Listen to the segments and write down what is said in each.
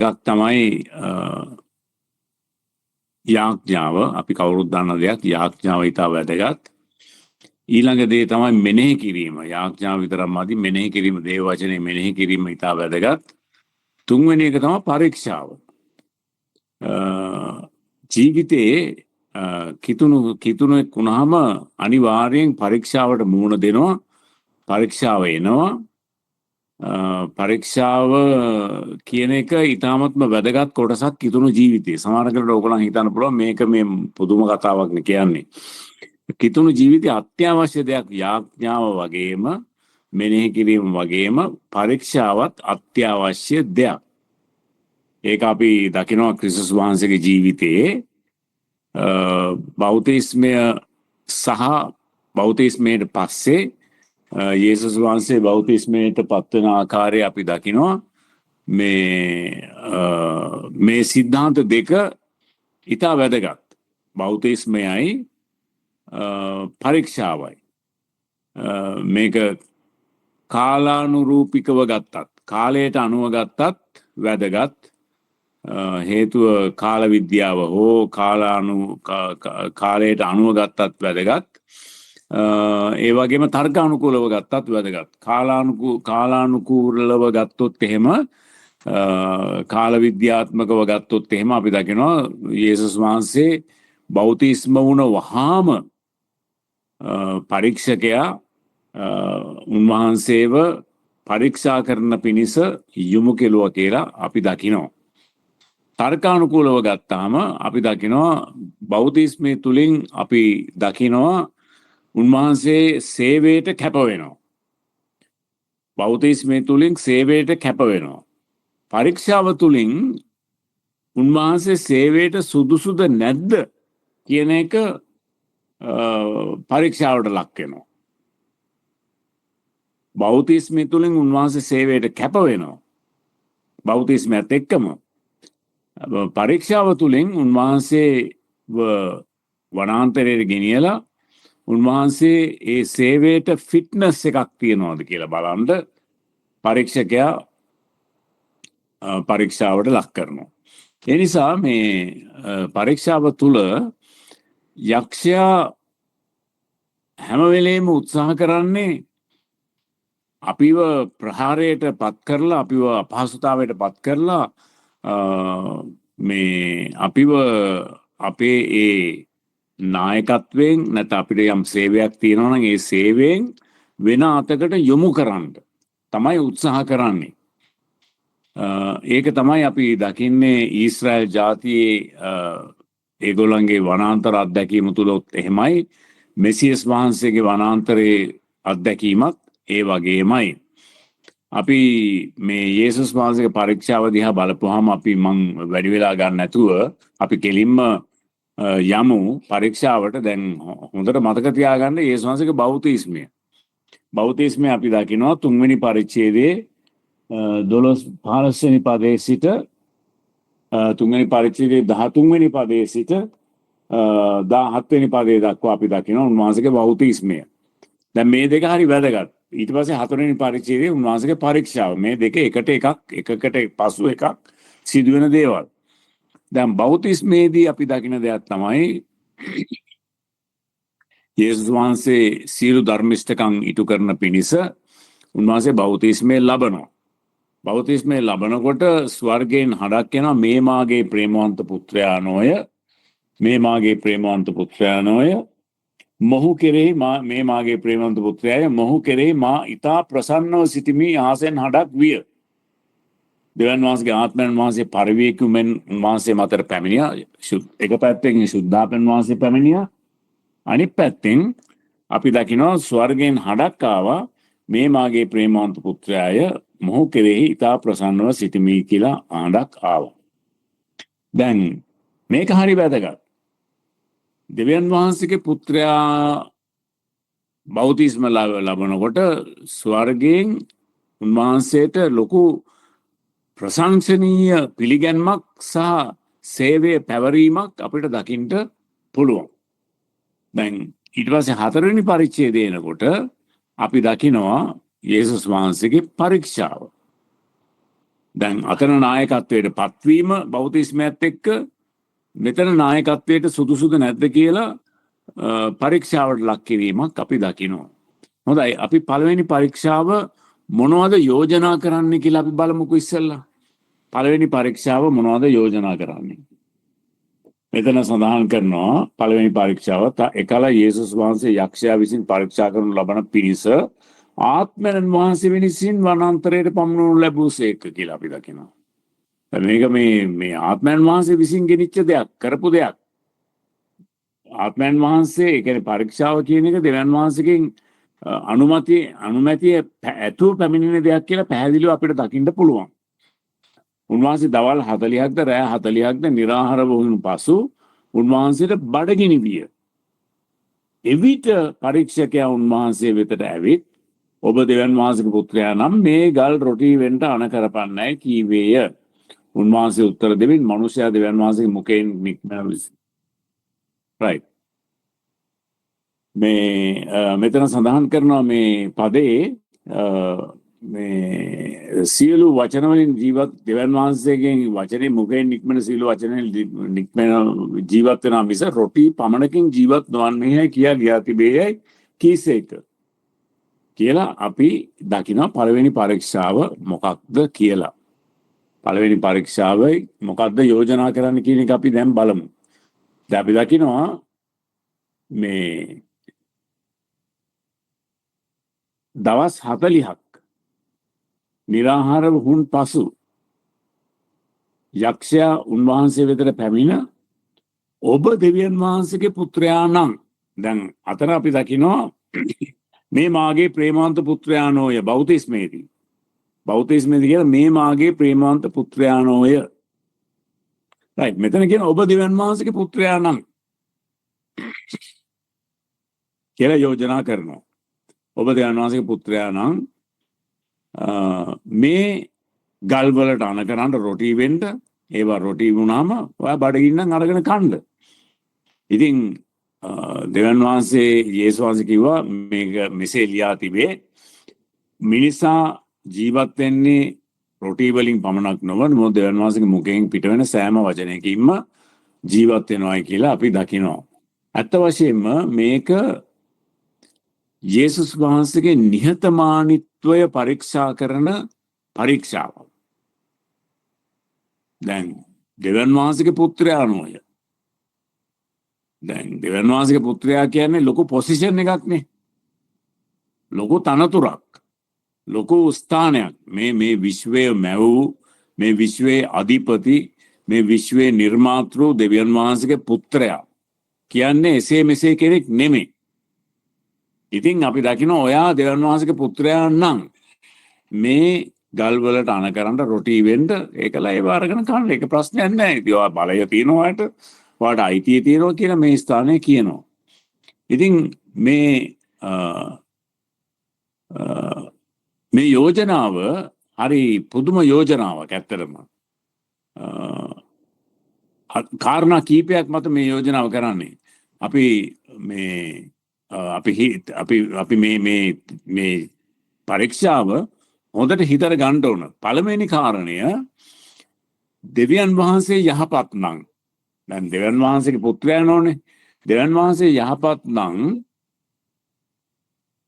එකක් තමයි යාඥාව. අපි කවුරුත් දන්න දෙයක්. යාඥාව ඉතා වැදගත්. ඊළඟ දේ තමයි මෙනෙහි කිරීම. යාඥාව විතරක් මදි, මෙනෙහි කිරීම, දේව වචනේ මෙනෙහි කිරීම ඉතා වැදගත්. තුන්වෙනි එක තමයි පරීක්ෂාව. ජීවිතයේ කිතුණෙක් වුණාම අනිවාර්යෙන් පරීක්ෂාවට මුහුණ දෙනවා. පරීක්ෂාව එනවා. පරීක්ෂාව කියන එක ඉතාමත්ම වැදගත් කොටසක් කිතුණු ජීවිතේ. සමහරකට ඕගොල්ලන් හිතන්න පුළුවන් මේක මේ පුදුම කතාවක් නේ කියන්නේ. කිතුණු ජීවිතේ අත්‍යවශ්‍ය දෙයක්. යාඥාව වගේම මෙනෙහි කිරීම වගේම පරීක්ෂාවත් අත්‍යවශ්‍ය දෙයක්. ඒක අපි දකිනවා ක්‍රිස්තුස් වහන්සේගේ ජීවිතයේ බෞතිස්මය සහ බෞතිස්මයට පස්සේ යේසුස් වහන්සේ බෞතිස්මයට පත්වන ආකාරය අපි දකිනවා. මේ සිද්ධාන්ත දෙක ඉතා වැදගත්. බෞතිස්මයයි පරීක්ෂාවයි. මේක කාලානුරූපිකව ගත්තත්, කාලයට අනුව ගත්තත් වැදගත්. හේතුව කාල විද්‍යාව හෝ කාලයට අනුව ගත්තත් වැදගත්. ඒ වගේම තර්කානුකූලව ගත්තත් වැදගත්. කාලානුකූලව ගත්තොත් එහෙම, කාල විද්‍යාත්මකව ගත්තොත් එහෙම අපි දකිනවා යේසුස් වහන්සේ බෞතිස්ම වුණ වහාම පරීක්ෂකයා උන්වහන්සේව පරීක්ෂා කරන පිණිස යොමු කෙළුවා කියලා අපි දකිනවා. තර්කානුකූලව ගත්තාම අපි දකිනවා බෞතිස්මය තුලින් අපි දකිනවා උන්වහන්සේ සේවයට කැප වෙනවා. බෞතිස්මය තුලින් සේවයට කැප වෙනවා. පරීක්ෂාව තුලින් උන්වහන්සේ සේවයට සුදුසුද නැද්ද කියන එක පරීක්ෂාවට ලක් වෙනවා. බෞතිස්මය තුලින් උන්වහන්සේ සේවයට කැප වෙනවා. බෞතිස්මයත් එක්කම පරීක්ෂාව තුලින් උන්වහන්සේ වනාන්තරයට ගෙනියලා උන්වහන්සේ ඒ සේවයට ෆිට්නස් එකක් තියනවාද කියලා බලන්න පරීක්ෂකයා පරීක්ෂාවට ලක් කරනවා. ඒ නිසා මේ පරීක්ෂාව තුල යක්ෂයා හැම වෙලේම උත්සාහ කරන්නේ අපිව ප්‍රහාරයට පත් කරලා, අපිව අපහසුතාවයට පත් කරලා මේ අපිව අපේ ඒ නායකත්වයෙන් නැත්නම් අපිට යම් සේවයක් තියෙනවා නම් ඒ සේවයෙන් වෙන අතකට යොමු කරන්න තමයි උත්සාහ කරන්නේ. ඒක තමයි අපි දකින්නේ ඊශ්‍රායල් ජාතියේ ඒගොල්ලන්ගේ වනාන්තර අත්දැකීම තුලත් එහෙමයි. මෙසියස් වහන්සේගේ වනාන්තරයේ අත්දැකීමත් ඒ වගේමයි. අපි මේ යේසුස් වහන්සේගේ පරීක්ෂාව දිහා බලපුවාම අපි මං වැඩි වෙලා ගන්න නැතුව අපි කෙලින්ම යමු පරීක්ෂාවට. දැන් හොඳට මතක තියාගන්න යේසුස් වහන්සේගේ බෞතිස්මය. බෞතිස්මය අපි දකිනවා 3 වෙනි පරිච්ඡේදයේ 15 වෙනි පදයේ සිට 3 වෙනි පරිච්ඡේදයේ 13 වෙනි පදයේ සිට 17 වෙනි පදයේ දක්වා අපි දකිනවා උන්වහන්සේගේ බෞතිස්මය. දැන් මේ දෙක හරි වැදගත්. ඊට පස්සේ 4 වෙනි පරිච්ඡේදයේ උන්වහන්සේගේ පරීක්ෂාව. මේ දෙක එකකට පසු එකක් සිදුවෙන දේවල්. දැන් බෞතිස්මේදී අපි දකින දෙයක් තමයි යේසුස් වහන්සේ සියලු ධර්මිෂ්ඨකම් ඉටු කරන පිණිස උන්වහන්සේ බෞතිස්මය ලබනවා. බෞතිස්මය ලබනකොට ස්වර්ගයෙන් හඬක් එනවා, මේ මාගේ ප්‍රේමවන්ත පුත්‍රයා නොය, මේ මාගේ ප්‍රේමවන්ත පුත්‍රයා නොය, මොහු කෙරෙහි මේ මාගේ ප්‍රේමවන්ත පුත්‍රයාය, මොහු කෙරෙහි මා ඊතා ප්‍රසන්නව සිටිමි ආසෙන් හඬක් විය. දෙවියන් වහන්සේගේ ආත්මයන් වහන්සේ පරිවේකුමෙන් උන්වහන්සේ මතට පැමිණියා. එක පැත්තෙන් සුද්ධාපන් වහන්සේ පැමිණියා, අනිත් පැත්තෙන් අපි දකිනවා ස්වර්ගයෙන් හඬක් ආවා, මේ මාගේ ප්‍රේමවන්ත පුත්‍රයාය, මොහු කෙරෙහි ඊතා ප්‍රසන්නව සිටිමි කියලා හඬක් ආවා. දැන් මේක හරි වැදගත්. දෙවියන් වහන්සේගේ පුත්‍රයා බෞතිස්ම ලබනකොට ස්වර්ගයෙන් උන්වහන්සේට ලොකු ප්‍රශංසනීය පිළිගැන්මක් සහ සේවය පැවරීමක් අපිට දකින්න පුළුවන්. දැන් ඊට පස්සේ 4 වෙනි පරිච්ඡේදය එනකොට අපි දකිනවා යේසුස් වහන්සේගේ පරීක්ෂාව. දැන් අතන නායකත්වයට පත්වීම බෞතිස්මයත් එක්ක මෙතන නායකත්වයට සුදුසුද නැද්ද කියලා පරීක්ෂාවට ලක් කිරීමක් අපි දකිනවා. හොඳයි අපි පළවෙනි පරීක්ෂාව මොනවද යෝජනා කරන්න කියලා අපි බලමුකෝ ඉස්සෙල්ලා. පළවෙනි පරීක්ෂාව මොනවද යෝජනා කරන්නේ? මෙතන සඳහන් කරනවා පළවෙනි පරීක්ෂාව එකල යේසුස් වහන්සේ යක්ෂයා විසින් පරීක්ෂා කරනු ලබන පිණිස ආත්මයන් වහන්සේ විසින් වනාන්තරයට පමුණුවනු ලැබූසේක කියලා අපි දකිනවා. මේක මේ ආත්මයන් වහන්සේ විසින් ගෙනිච්ච දෙයක්, කරපු දෙයක්. ආත්මයන් වහන්සේ ඒ කියන්නේ පරීක්ෂාව කියන එක දෙවියන් වහන්සේගෙන් අනුමැතිය ඇතුව පැමිණෙන දෙයක් කියලා පැහැදිලිව අපිට දකින්න පුළුවන්. උන්වහන්සේ දවල් 40ක්ද රෑ 40ක්ද निराहार වුණු පසු උන්වහන්සේට බඩගිනි විය. එවිට පරීක්ෂකයා උන්වහන්සේ වෙතට ඇවිත් ඔබ දෙවියන් වහන්සේගේ පුත්‍රයා නම් මේ ගල් රොටි වෙන්න අණ කරපන්නයි කීවේය. උන්වහන්සේ උත්තර දෙමින් මනුෂ්‍යයා දෙවියන් වහන්සේගේ මුඛයෙන් නික්මන විසි. right. මෙතන සඳහන් කරනවා මේ පදේ මේ සියලු වචන වලින් ජීවත් දෙවියන් වහන්සේගෙන් වචනේ මුඛයෙන් නික්මන සියලු වචනෙන් නික්මන ජීවත් වෙනා මිස රොටි පමණකින් ජීවත් නොවන්නේයි කියා ගියා තිබේයි කීසේක කියලා අපි දකිනවා පළවෙනි පරීක්ෂාව මොකක්ද කියලා. පළවෙනි පරීක්ෂාවයි මොකක්ද යෝජනා කරන්න කියන එක අපි දැන් බලමු. දැන් අපි දකිනවා මේ දවස් 40ක් निराहार වුන් පසු යක්ෂයා උන්වහන්සේ වෙතට පැමිණ ඔබ දෙවියන් වහන්සේගේ පුත්‍රයා නම් දැන් අතන අපි දකිනවා මේ මාගේ ප්‍රේමාන්ත පුත්‍රයානෝය බෞතිස්මේදී කියන මේ මාගේ ප්‍රේමාන්ත පුත්‍රයානෝය right මෙතන කියන ඔබ දෙවියන් වහන්සේගේ පුත්‍රයා නම් කියලා යෝජනා කරනවා. ඔබ දෙවියන් වහන්සේගේ පුත්‍රයා නම් මේ ගල් වලට අණ කරන්න රොටි වෙන්න ඒවා රොටි වුණාම ඔයා බඩගින්නම් අරගෙන කන්න. ඉතින් දෙවියන් වහන්සේ යේසුස් වහන්සේ කිව්වා මේක මෙසේ ලියා තිබේ මිනිසා ජීවත් වෙන්නේ රොටි වලින් පමණක් නොවන මොකද දෙවියන් වහන්සේගේ මුඛයෙන් පිට වෙන සෑම වචනයකින්ම ජීවත් වෙනවායි කියලා අපි දකිනවා. අත්ත වශයෙන්ම මේක යේසුස් වහන්සේගේ නිහතමානීත්වය පරීක්ෂා කරන පරීක්ෂාවක්. දැන් දෙවියන් වහන්සේගේ පුත්‍රයා නෝය. දැන් දෙවියන් වහන්සේගේ පුත්‍රයා කියන්නේ ලොකු පොසිෂන් එකක් නේ. ලොකු තනතුරක්. ලොකු ස්ථානයක්. මේ විශ්වයේ මැවූ මේ විශ්වයේ අධිපති මේ විශ්වයේ නිර්මාතෘ දෙවියන් වහන්සේගේ පුත්‍රයා කියන්නේ එසේ මෙසේ කෙනෙක් නෙමෙයි. ඉතින් අපි දකිනවා ඔයා දෙවියන් වහන්සේගේ පුත්‍රයා නම් මේ ගල් වලට අණ කරන්න රොටි වෙන්න ඒකලා ඒව අරගෙන කන්න ඒක ප්‍රශ්නයක් නැහැ. ඉතින් ඔයා බලය තියනවාට ඔයාට අයිතිය තියෙනවා කියලා මේ ස්ථානයේ කියනවා. ඉතින් මේ යෝජනාව හරි පුදුම යෝජනාවක් ඇත්තටම. කාරණා කීපයක් මත මේ යෝජනාව කරන්නේ. අපි මේ පරීක්ෂාව හොඳට හිතට ගන්න ඕන. පළවෙනි කාරණය දෙවියන් වහන්සේ යහපත් නම් දැන් දෙවියන් වහන්සේගේ පුත්‍රයා නෝනේ. දෙවියන් වහන්සේ යහපත් නම්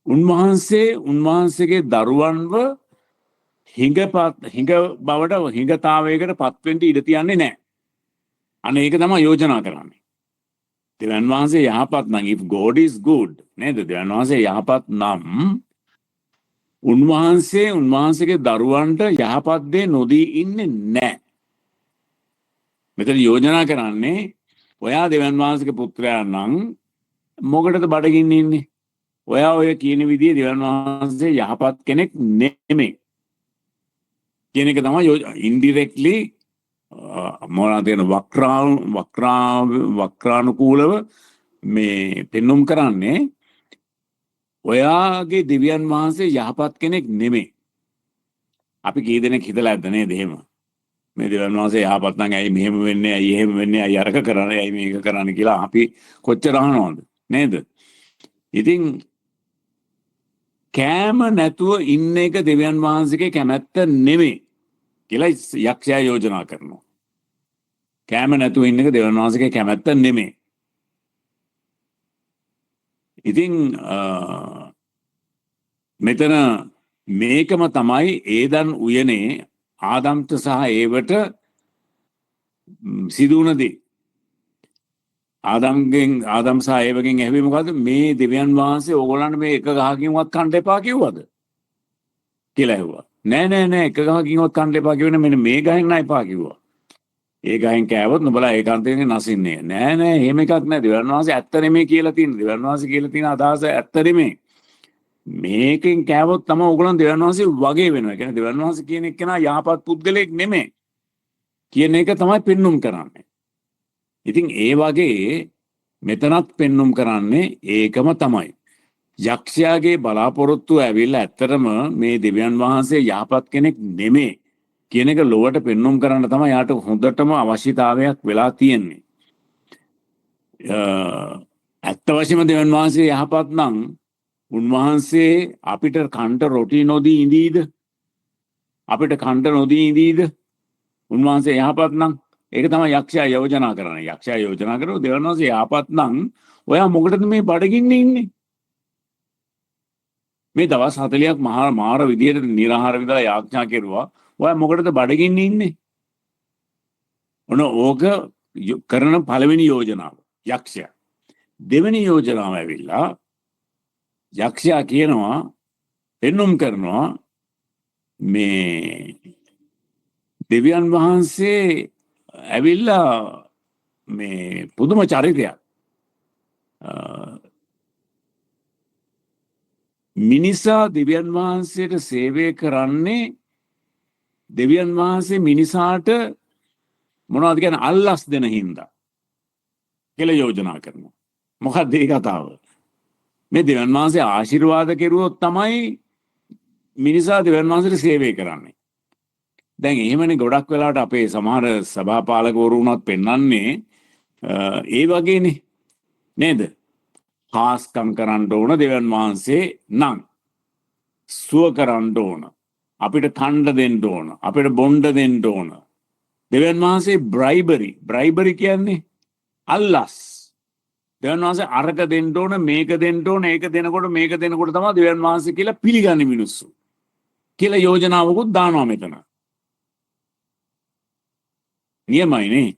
උන්වහන්සේගේ දරුවන්ව හිඟතාවයකට පත් වෙන්න ඉඩ තියන්නේ නැහැ. අනේ ඒක තමයි යෝජනා කරන්නේ. දෙවියන් වහන්සේ යහපත් නම් if God is good නේද? දෙවියන් වහන්සේ යහපත් නම් උන්වහන්සේගේ දරුවන්ට යහපත් දේ නොදී ඉන්නේ නැහැ. මෙතන යෝජනා කරන්නේ ඔයා දෙවියන් වහන්සේගේ පුත්‍රයා නම් මොකටද බඩගින්න ඉන්නේ? ඔයා ඔය කියන විදිහේ දෙවියන් වහන්සේ යහපත් කෙනෙක් නෙමෙයි. කියන එක තමයි ඉන්ඩිරෙක්ට්ලි මොනවාද කියන වක්‍රානුකූලව මේ පෙන්눔 කරන්නේ ඔයාගේ දෙවියන් වහන්සේ යහපත් කෙනෙක් නෙමෙයි. අපි කී දෙනෙක් හිතලා ඇද්ද නේද එහෙම? මේ දෙවියන් වහන්සේ යහපත් නම් ඇයි මෙහෙම වෙන්නේ? ඇයි එහෙම වෙන්නේ? ඇයි අරක කරන්නේ? ඇයි මේක කරන්නේ කියලා අපි කොච්චර අහනවද? නේද? ඉතින් කෑම නැතුව ඉන්න එක දෙවියන් වහන්සේගේ කැමැත්ත නෙමෙයි කියලා යක්ෂයා යෝජනා කරනවා. කෑම නැතුව ඉන්න එක දෙවියන් වහන්සේගේ කැමැත්ත නෙමෙයි. ඉතින් මෙතන මේකම තමයි ඒදන් උයනේ ආදම්ට සහ ඒවට සිදුවන දේ. ආදම් සහ ඒවගෙන් ඇහුවේ මොකද්ද? මේ දෙවියන් වහන්සේ ඕගොල්ලන්ට මේ එක ගහකින්වත් කන්න එපා කිව්වද කියලා ඇහුවා. නෑ එක ගහකින්වත් කන්න එපා කිව්වේ මෙන්න මේ ගහෙන් නෑ එපා කිව්වා. ඒ ගහෙන් කෑවොත් නුඹලා ඒකාන්තයෙන් නසින්නේ. නෑ එහෙම එකක් නෑ. දෙවියන් වහන්සේ ඇත්ත නෙමෙයි කියලා තියෙන. දෙවියන් වහන්සේ කියලා තියෙන අදහස ඇත්ත නෙමෙයි. මේකෙන් කෑවොත් තමයි ඕගොල්ලන් දෙවියන් වහන්සේ වගේ වෙනවා. කියන්නේ දෙවියන් වහන්සේ කියන එක්කෙනා යහපත් පුද්ගලෙක් නෙමෙයි කියන එක තමයි පෙන්눔 කරන්නේ. ඉතින් ඒ වගේ මෙතනත් පෙන්눔 කරන්නේ ඒකම තමයි. යක්ෂයාගේ බලාපොරොත්තු ඇවිල්ලා ඇත්තටම මේ දෙවියන් වහන්සේ යහපත් කෙනෙක් නෙමෙයි කියන එක ලොවට පෙන්눔 කරන්න තමයි යාට හොඳටම අවශ්‍යතාවයක් වෙලා තියෙන්නේ. ඇත්ත වශයෙන්ම දෙවියන් වහන්සේ යහපත් නම් උන්වහන්සේ අපිට කන්ට රොටි නොදී ඉඳීද? අපිට කන්ට නොදී ඉඳීද? උන්වහන්සේ යහපත් නම් ඒක තමයි යක්ෂයා යෝජනා කරන්නේ. යක්ෂයා යෝජනා කරනවා දෙවියන් වහන්සේ යහපත් නම් ඔයා මොකටද මේ බඩගින්නේ ඉන්නේ? මේ දවස් 40ක් මාර විදියට නිරාහාර විඳලා යාඥා කෙරුවා. ඔයා මොකටද බඩගින්නේ ඉන්නේ? ඔන්න ඕක කරන පළවෙනි යෝජනාව යක්ෂයා. දෙවෙනි යෝජනාව ඇවිල්ලා යක්ෂයා කියනවා පෙන්눔 කරනවා මේ දෙවියන් වහන්සේ ඇවිල්ලා මේ පුදුම චරිතයක්. මිනිසා දෙවියන් වහන්සේට සේවය කරන්නේ දෙවියන් වහන්සේ මිනිසාට මොනවද කියන්නේ අල්ලස් දෙන හින්දා කියලා යෝජනා කරනවා. මොකක්ද ඒ කතාව? මේ දෙවියන් වහන්සේ ආශිර්වාද කෙරුවොත් තමයි මිනිසා දෙවියන් වහන්සේට සේවය කරන්නේ. දැන් එහෙමනේ ගොඩක් වෙලාවට අපේ සමහර සභාපාලකවරු වුණත් පෙන්වන්නේ ඒ වගේනේ නේද? හාස්කම් කරන්න ඕන දෙවියන් වහන්සේ නම් සුව කරන්න ඕන. අපිට කණ්ඩ දෙන්න ඕන. අපිට බොණ්ඩ දෙන්න ඕන. දෙවියන් වහන්සේ බ්‍රයිබරි කියන්නේ අල්ලස්. දෙවියන් වහන්සේ අරක දෙන්න ඕන, මේක දෙන්න ඕන, ඒක දෙනකොට මේක දෙනකොට තමයි දෙවියන් වහන්සේ කියලා පිළිගන්නේ මිනිස්සු. කියලා යෝජනාවකුත් දානවා මෙතන. නියමයිනේ.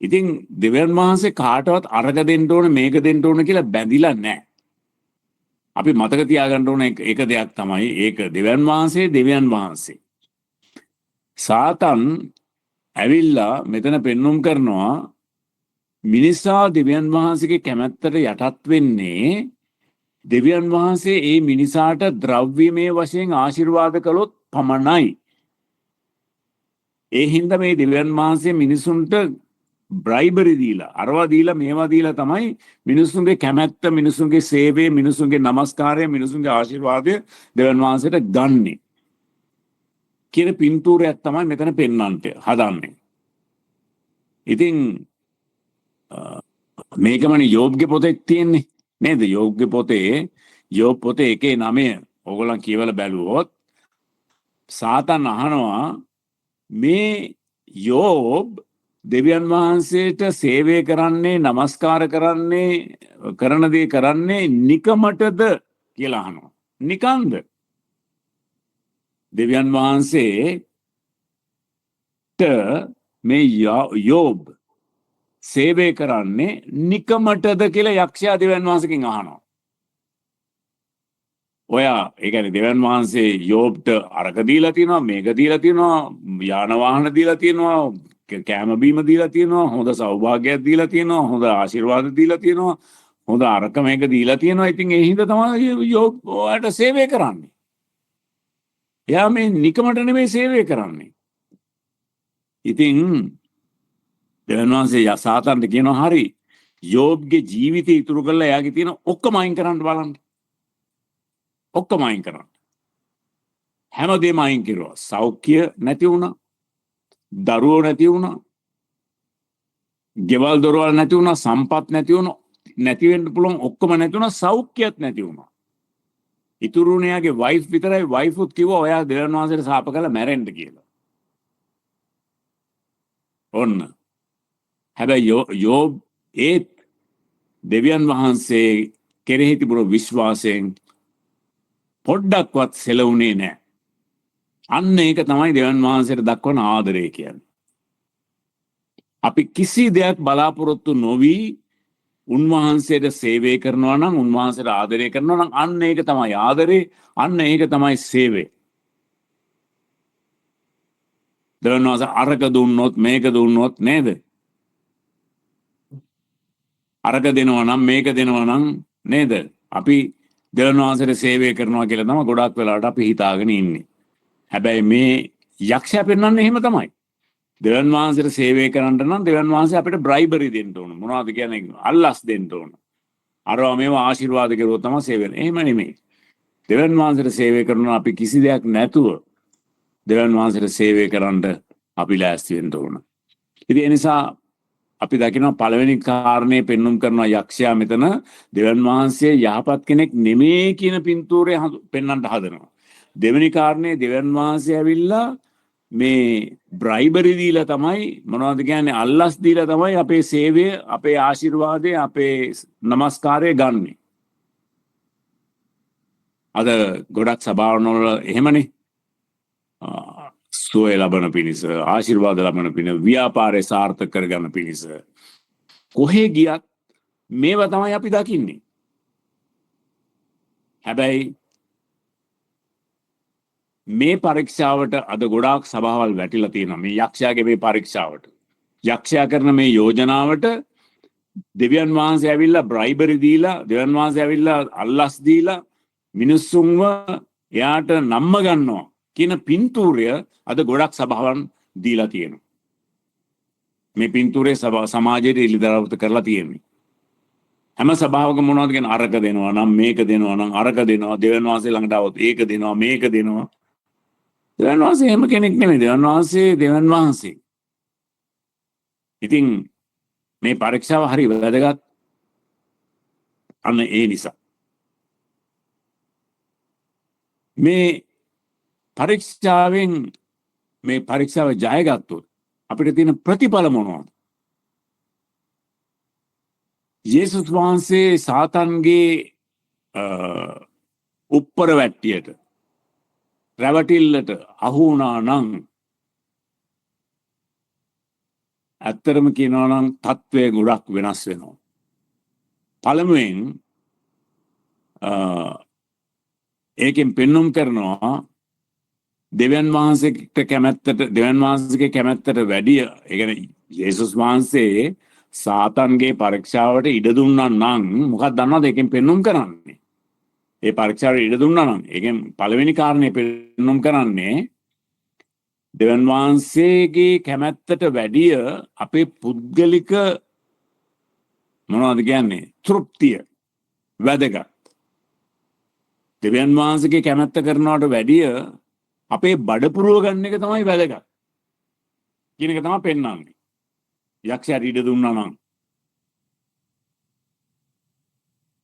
ඉතින් දෙවියන් වහන්සේ කාටවත් අරක දෙන්න ඕන මේක දෙන්න ඕන කියලා බැඳිලා නැහැ. අපි මතක තියාගන්න ඕන එක දෙයක් තමයි ඒක දෙවියන් වහන්සේ. සාතන් ඇවිල්ලා මෙතන පෙන්눔 කරනවා මිනිසා දෙවියන් වහන්සේගේ කැමැත්තට යටත් වෙන්නේ දෙවියන් වහන්සේ ඒ මිනිසාට ද්‍රව්‍යමය වශයෙන් ආශිර්වාද කළොත් පමණයි. ඒ හින්දා මේ දෙවියන් වහන්සේ මිනිසුන්ට බ්‍රයිබරි දීලා අරවා දීලා මේවා දීලා තමයි මිනිසුන්ගේ කැමැත්ත, මිනිසුන්ගේ සේවය, මිනිසුන්ගේ නමස්කාරය, මිනිසුන්ගේ ආශිර්වාදය දෙවියන් වහන්සේට ගන්නේ කියන පින්තූරයක් තමයි මෙතන පෙන්වන්නට හදන්නේ. ඉතින් මේකමනේ යෝබ්ගේ පොතේ තියෙන්නේ නේද? යෝබ්ගේ පොතේ යෝබ් පොතේ 1:9 ඕගොල්ලන් කියවලා බැලුවොත් සාතන් අහනවා මේ යෝබ් දෙවියන් වහන්සේට සේවය කරන්නේ, නමස්කාර කරන්නේ, කරන දේ කරන්නේ නිකමටද කියලා අහනවා. නිකන්ද? දෙවියන් වහන්සේට මේ යෝබ් සේවය කරන්නේ නිකමටද කියලා යක්ෂයා දෙවියන් වහන්සේගෙන් අහනවා. ඔයා ඒ කියන්නේ දෙවියන් වහන්සේ යෝබ්ට අරක දීලා තියෙනවා, මේක දීලා තියෙනවා, යාන වාහන දීලා තියෙනවා, කෑම බීම දීලා තියෙනවා, හොඳ සෞභාග්‍යයක් දීලා තියෙනවා, හොඳ ආශිර්වාද දීලා තියෙනවා, හොඳ අරක මේක දීලා තියෙනවා. ඉතින් ඒ හින්දා තමයි යෝබ් ඔයාට සේවය කරන්නේ. එයා මේ නිකමට නෙමෙයි සේවය කරන්නේ. ඉතින් දෙවියන් වහන්සේ සාතන්ට කියනවා හරි යෝබ්ගේ ජීවිතය ඉතුරු කරලා එයාගේ තියෙන ඔක්කොම අයින් කරන්න බලන්න. ඔක්කොම අයින් කරන්න. හැමදේම අයින් කෙරුවා. සෞඛ්‍ය නැති වුණා. දරුවෝ නැති වුණා. ගෙවල් දොරවල් නැති වුණා. සම්පත් නැති වුණා. නැති වෙන්න පුළුවන් ඔක්කොම නැති වුණා. සෞඛ්‍යයක් නැති වුණා. ඉතුරු වුණේ යාගේ වයිෆ් විතරයි. වයිෆුත් කිව්වා ඔයා දෙවියන් වහන්සේට සාප කරලා මැරෙන්න කියලා. ඔන්න. හැබැයි යෝබ් ඒත් දෙවියන් වහන්සේ කෙරෙහි තිබුණු විශ්වාසයෙන් පොඩ්ඩක්වත් සෙලවුණේ නැහැ. අන්න ඒක තමයි දෙවියන් වහන්සේට දක්වන ආදරය කියන්නේ. අපි කිසි දෙයක් බලාපොරොත්තු නොවි උන්වහන්සේට සේවය කරනවා නම්, උන්වහන්සේට ආදරය කරනවා නම්, අන්න ඒක තමයි ආදරේ, අන්න ඒක තමයි සේවය. දෙවියන් වහන්සේ අරක දුන්නොත් මේක දුන්නොත් නේද? අරක දෙනවා නම් මේක දෙනවා නම් නේද? අපි දෙවියන් වහන්සේට සේවය කරනවා කියලා තමයි ගොඩාක් වෙලාවට අපි හිතාගෙන ඉන්නේ. හැබැයි මේ යක්ෂයා පෙන්වන්නේ එහෙම තමයි. දෙවියන් වහන්සේට සේවය කරන්න නම් දෙවියන් වහන්සේ අපිට බ්‍රයිබරි දෙන්න ඕන. මොනවද කියන්නේ? අල්ලස් දෙන්න ඕන. අරවා මේවා ආශිර්වාද කරුවොත් තමයි සේවය වෙන්නේ. එහෙම නෙමෙයි. දෙවියන් වහන්සේට සේවය කරනවා අපි කිසි දෙයක් නැතුව දෙවියන් වහන්සේට සේවය කරන්න අපි ලෑස්ති වෙන්න ඕන. ඉතින් ඒ නිසා අපි දකිනවා පළවෙනි කාරණේ පෙන්눔 කරනවා යක්ෂයා මෙතන දෙවියන් වහන්සේ යහපත් කෙනෙක් නෙමෙයි කියන පින්තූරය පෙන්වන්න හදනවා. දෙවෙනි කාරණේ දෙවියන් වහන්සේ ඇවිල්ලා මේ බ්‍රයිබරි දීලා තමයි මොනවද කියන්නේ අල්ලස් දීලා තමයි අපේ සේවය, අපේ ආශිර්වාදය, අපේ নমස්කාරය ගන්නෙ. අද ගොඩක් සභාවවල එහෙමනේ. සුවය ලබන පිණිස, ආශිර්වාද ලබන පිණිස, ව්‍යාපාරය සාර්ථක කරගන්න පිණිස කොහේ ගියත් මේවා තමයි අපි දකින්නේ. හැබැයි මේ පරීක්ෂාවට අද ගොඩාක් සභාවල් වැටිලා තියෙනවා. මේ යක්ෂයාගේ මේ පරීක්ෂාවට. යක්ෂයා කරන මේ යෝජනාවට දෙවියන් වහන්සේ ඇවිල්ලා බ්‍රයිබරි දීලා, දෙවියන් වහන්සේ ඇවිල්ලා අල්ලස් දීලා මිනිස්සුන්ව එයාට නම්ම ගන්නවා කියන පින්තූරය අද ගොඩක් සභාවන් දීලා තියෙනවා. මේ පින්තූරේ සමාජයට ඉලිදරවත කරලා තියෙන්නේ. හැම සභාවකම මොනවද කියන්නේ අරක දෙනවා නම් මේක දෙනවා නම් අරක දෙනවා, දෙවියන් වහන්සේ ළඟට આવොත් ඒක දෙනවා මේක දෙනවා. දෙවියන් වහන්සේ එහෙම කෙනෙක් නෙමෙයි. දෙවියන් වහන්සේ දෙවියන් වහන්සේ. ඉතින් මේ පරීක්ෂාව හරි වැදගත්. අන්න ඒ නිසා මේ පරීක්ෂාවෙන් මේ පරීක්ෂාව ජයගත්තොත් අපිට තියෙන ප්‍රතිඵල මොනවද? යේසුස් වහන්සේ සාතන්ගේ උප්පර වැට්ටියට රැවටිල්ලට අහු වුණා නම් ඇත්තටම කියනවා නම් තත්ත්වය ගොඩක් වෙනස් වෙනවා. පළමුවෙන් ඒකෙන් පෙන්눔 කරනවා දෙවියන් වහන්සේගේ කැමැත්තට වැඩිය, ඒ කියන්නේ යේසුස් වහන්සේ සාතන්ගේ පරීක්ෂාවට ඉඩ දුන්නා නම් මොකක්ද දන්නවද ඒකෙන් පෙන්눔 කරන්නේ? ඒ පරීක්ෂාවට ඉඩ දුන්නා නම් ඒකෙන් පළවෙනි කාරණේ පෙන්눔 කරන්නේ දෙවියන් වහන්සේගේ කැමැත්තට වැඩිය අපේ පුද්ගලික මොනවද කියන්නේ තෘප්තිය වැදගත්. දෙවියන් වහන්සේගේ කැමැත්ත කරනවට වැඩිය අපේ බඩපුරුව ගන්න එක තමයි වැදගත් කියන එක තමයි පෙන්වන්නේ. යක්ෂයාට ඉඩ දුන්නා නම්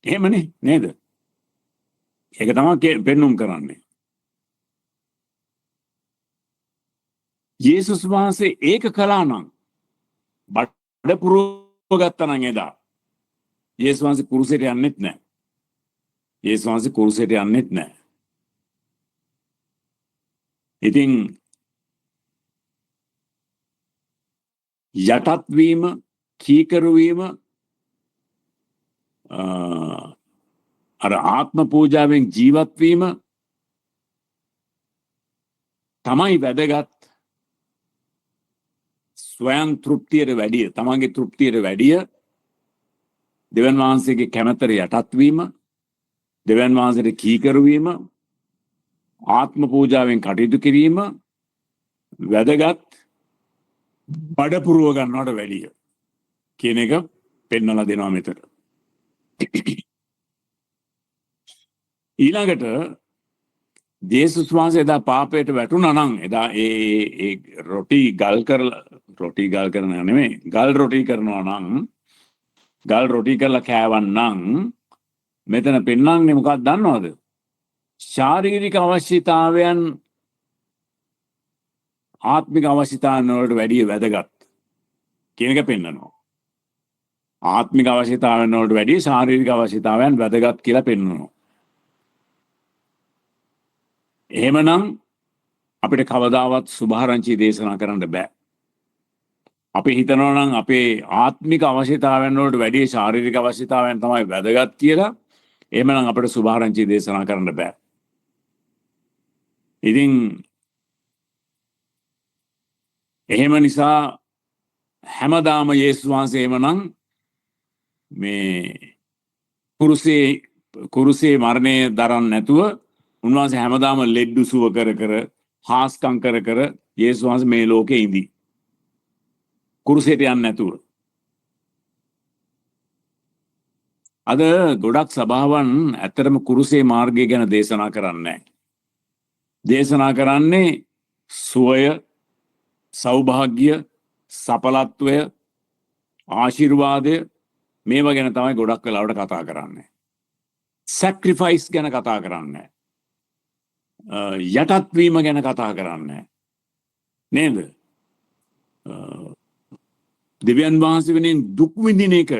එහෙමනේ නේද? ඒක තමයි පෙන්눔 කරන්නේ. යේසුස් වහන්සේ ඒක කළා නම් බඩපුරුව ගත්තා නම් එදා යේසුස් වහන්සේ කුරුසයට යන්නෙත් නැහැ. යේසුස් වහන්සේ කුරුසයට යන්නෙත් නැහැ. ඉතින් යටත් වීම, කීකරු වීම, අර ආත්ම පූජාවෙන් ජීවත් වීම තමයි වැදගත්. ස්වයං තෘප්තියට වැඩිය, තමන්ගේ තෘප්තියට වැඩිය දෙවියන් වහන්සේගේ කැමැතට යටත් වීම, දෙවියන් වහන්සේට කීකරු වීම, ආත්ම පූජාවෙන් කටයුතු කිරීම වැදගත් බඩපුරුව ගන්නවට වැඩිය කියන එක පෙන්වලා දෙනවා මෙතන. ඊළඟට යේසුස් වහන්සේ එදා පාපයට වැටුණා නම් එදා ඒ ගල් රොටි කරනවා නම් ගල් රොටි කරලා කෑවන්නම් මෙතන පෙන්වන්නේ මොකක්ද දන්නවද? ශාරීරික අවශ්‍යතාවයන් ආත්මික අවශ්‍යතාවයන් වලට වැඩිය වැදගත්. කියන එක පෙන්වනවා. ආත්මික අවශ්‍යතාවයන් වලට වැඩිය ශාරීරික අවශ්‍යතාවයන් වැදගත් කියලා පෙන්වනවා. එහෙමනම් අපිට කවදාවත් සුභාරංචි දේශනා කරන්න බෑ. අපි හිතනවා නම් අපේ ආත්මික අවශ්‍යතාවයන් වලට වැඩිය ශාරීරික අවශ්‍යතාවයන් තමයි වැදගත් කියලා. එහෙමනම් අපිට සුභාරංචි දේශනා කරන්න බෑ. ඉතින් එහෙම නිසා හැමදාම යේසුස් වහන්සේ එහෙමනම් මේ කුරුසේ මරණය දරන්න නැතුව උන්වහන්සේ හැමදාම ලෙඩ්ඩු සුව කර කර හාස්කම් කර කර යේසුස් වහන්සේ මේ ලෝකේ ඉඳි. කුරුසයට යන්නේ නැතුව. අද ගොඩක් සභාවන් ඇත්තටම කුරුසේ මාර්ගය ගැන දේශනා කරන්නේ නැහැ. දේශනා කරන්නේ සුවය, සෞභාග්‍ය, සඵලත්වය, ආශිර්වාදය මේවා ගැන තමයි ගොඩක් වෙලාවට කතා කරන්නේ. සැක්‍රිෆයිස් ගැන කතා කරන්නේ. යටත් වීම ගැන කතා කරන්නේ. නේද? දෙවියන් වහන්සේ වෙනින් දුක් විඳින එක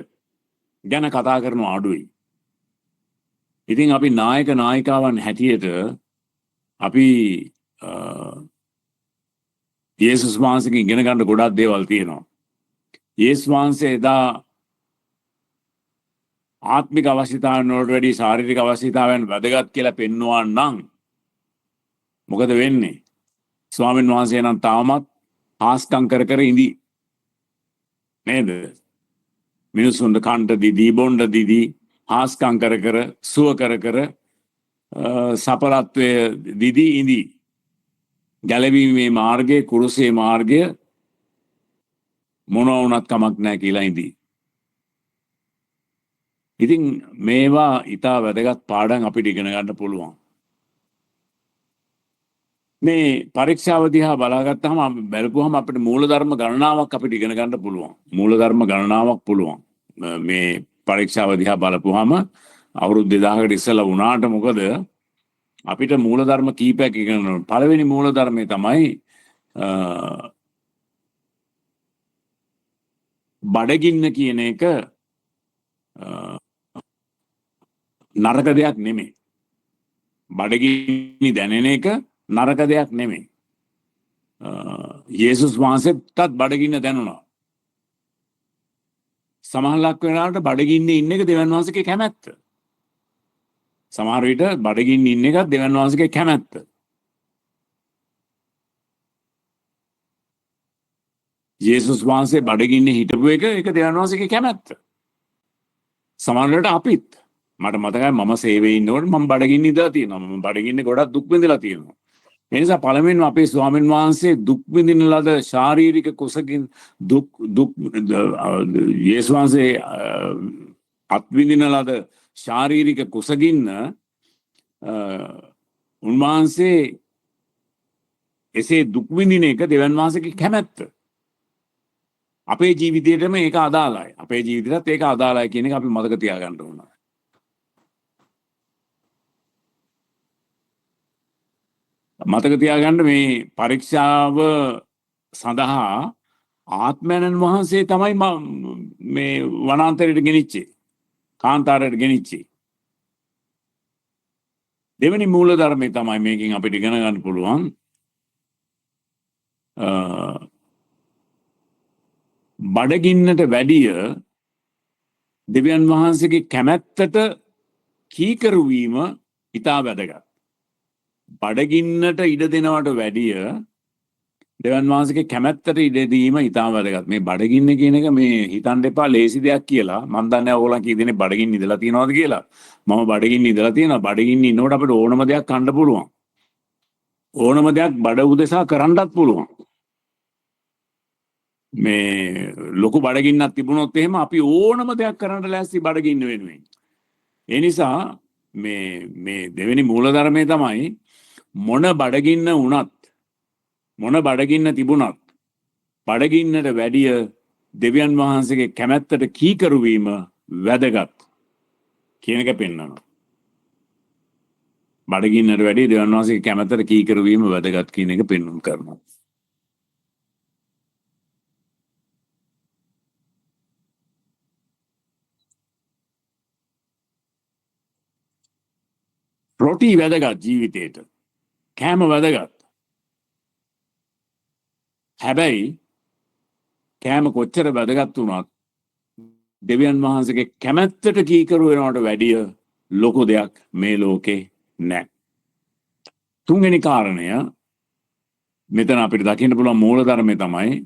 ගැන කතා කරන අඩුයි. ඉතින් අපි නායක නායිකාවන් හැටියට අපි යේසුස් වහන්සේගෙන් ඉගෙන ගන්න ගොඩක් දේවල් තියෙනවා. යේසුස් වහන්සේ එදා ආත්මික අවශ්‍යතාවයන් වලට වැඩි ශාරීරික අවශ්‍යතාවයන් වැදගත් කියලා පෙන්වනවා නම් මොකද වෙන්නේ? ස්වාමීන් වහන්සේ නම් තාමත් හාස්කම් කර කර ඉඳි. නේද? මිනිසුන්ට කන්ට දීදී බොණ්ඩ දීදී හාස්කම් කර කර සුව කර කර සඵලත්වයේ දීදී ඉඳි. ගැලවීමේ මාර්ගයේ කුරුසේ මාර්ගය මොනවා වුණත් කමක් නැහැ කියලා ඉඳි. ඉතින් මේවා ඊටා වැදගත් පාඩම් අපිට ඉගෙන ගන්න පුළුවන්. මේ පරීක්ෂාව දිහා බලාගත්තාම බලපුවහම අපිට මූලධර්ම ගණනාවක් අපිට ඉගෙන ගන්න පුළුවන්. මූලධර්ම ගණනාවක් පුළුවන්. මේ පරීක්ෂාව දිහා බලපුවහම අවුරුදු 2000කට ඉස්සෙල්ලා වුණාට මොකද අපිට මූලධර්ම කීපයක් ඉගෙන ගන්න. පළවෙනි මූලධර්මය තමයි බඩගින්න කියන එක නරක දෙයක් නෙමෙයි. බඩගිනි දැනෙන එක නරක දෙයක් නෙමෙයි. යේසුස් වහන්සේටත් බඩගින්න දැනුණා. සමහරක් වෙලාවට බඩගින්නේ ඉන්න එක දෙවියන් වහන්සේගේ කැමැත්ත. සමහර විට බඩගින්න ඉන්න එක දෙවියන් වහන්සේගේ කැමැත්ත. යේසුස් වහන්සේ බඩගින්නේ හිටපු එක ඒක දෙවියන් වහන්සේගේ කැමැත්ත. සමහර වෙලාවට අපිත් මට මතකයි මම සේවයේ ඉන්නකොට මම බඩගින්න ඉඳලා තියෙනවා. මම බඩගින්නේ ගොඩක් දුක් විඳලා තියෙනවා. ඒ නිසා පළමුවෙන්ම අපේ ස්වාමීන් වහන්සේ දුක් විඳින ලද ශාරීරික කුසකින් දුක් යේසුස් වහන්සේ අත්විඳින ලද ශාරීරික කුසගින්න උන්වහන්සේ එසේ දුක් විඳින එක දෙවියන් වහන්සේගේ කැමැත්ත. අපේ ජීවිතේටම ඒක අදාළයි. අපේ ජීවිතේටත් ඒක අදාළයි කියන එක අපි මතක තියාගන්න ඕන. මතක තියාගන්න මේ පරීක්ෂාව සඳහා ආත්මයන්න් වහන්සේ තමයි මේ වනාන්තරයට ගෙනිච්චේ. කාන්තාරයට ගෙනිච්චේ. දෙවෙනි මූල ධර්මය තමයි මේකෙන් අපිට ඉගෙන ගන්න පුළුවන්. බඩගින්නට වැඩිය දෙවියන් වහන්සේගේ කැමැත්තට කීකරු වීම ඉතා වැදගත්. බඩගින්නට ඉඩ දෙනවට වැඩිය දෙවියන් වහන්සේගේ කැමැත්තට ඉඩ දීම ඉතාම වැදගත්. මේ බඩගින්න කියන එක මේ හිතන්න එපා ලේසි දෙයක් කියලා. මම දන්නේ ඕගොල්ලන් කී දෙනෙක් බඩගින්න ඉඳලා තියනවද කියලා. මම බඩගින්න ඉඳලා තියෙනවා. බඩගින්න ඉන්නකොට අපිට ඕනම දෙයක් කන්න පුළුවන්. ඕනම දෙයක් බඩ උදෙසා කරන්නත් පුළුවන්. මේ ලොකු බඩගින්නක් තිබුණොත් එහෙම අපි ඕනම දෙයක් කරන්න ලෑස්ති බඩගින්න වෙනුවෙන්. ඒ නිසා මේ දෙවෙනි මූලධර්මය තමයි මොන බඩගින්න වුණත් මොන බඩගින්න තිබුණත් බඩගින්නට වැඩිය දෙවියන් වහන්සේගේ කැමැත්තට කීකරු වීම වැදගත් කියන එක පෙන්වනවා. බඩගින්නට වැඩිය දෙවියන් වහන්සේගේ කැමැත්තට කීකරු වීම වැදගත් කියන එක පෙන්වන්න කරනවා. රොටි වැදගත් ජීවිතේට. කෑම වැදගත්. හැබැයි කෑම කොච්චර වැදගත් වුණත් දෙවියන් වහන්සේගේ කැමැත්තට කීකරු වෙනවට වැඩිය ලොකු දෙයක් මේ ලෝකේ නැහැ. තුන්වෙනි කාරණය මෙතන අපිට දකින්න පුළුවන් මූලධර්මය තමයි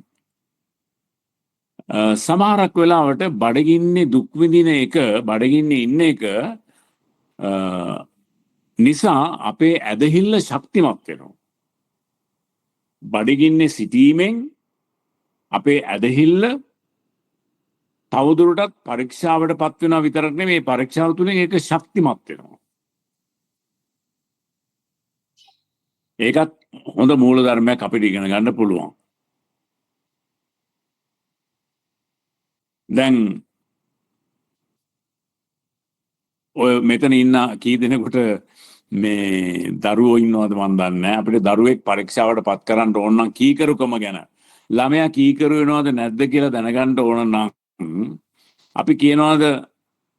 සමහරක් වෙලාවට බඩගින්නේ දුක් විඳින එක බඩගින්නේ ඉන්න එක නිසා අපේ ඇදහිල්ල ශක්තිමත් වෙනවා. බඩගින්නේ සිටීමෙන් අපේ ඇදහිල්ල තවදුරටත් පරීක්ෂාවට පත් වෙනවා විතරක් නෙමෙයි පරීක්ෂාව තුලින් ඒක ශක්තිමත් වෙනවා. ඒකත් හොඳ මූලධර්මයක් අපිට ඉගෙන ගන්න පුළුවන්. දැන් ඔය මෙතන ඉන්න කී දෙනෙකුට මේ දරුවෝ ඉන්නවද මන් දන්නේ නැහැ. අපිට දරුවෙක් පරීක්ෂාවට පත් කරන්න ඕන නම් කීකරුකම ගැන ළමයා කීකරු වෙනවද නැද්ද කියලා දැනගන්න ඕන නම් අපි කියනවාද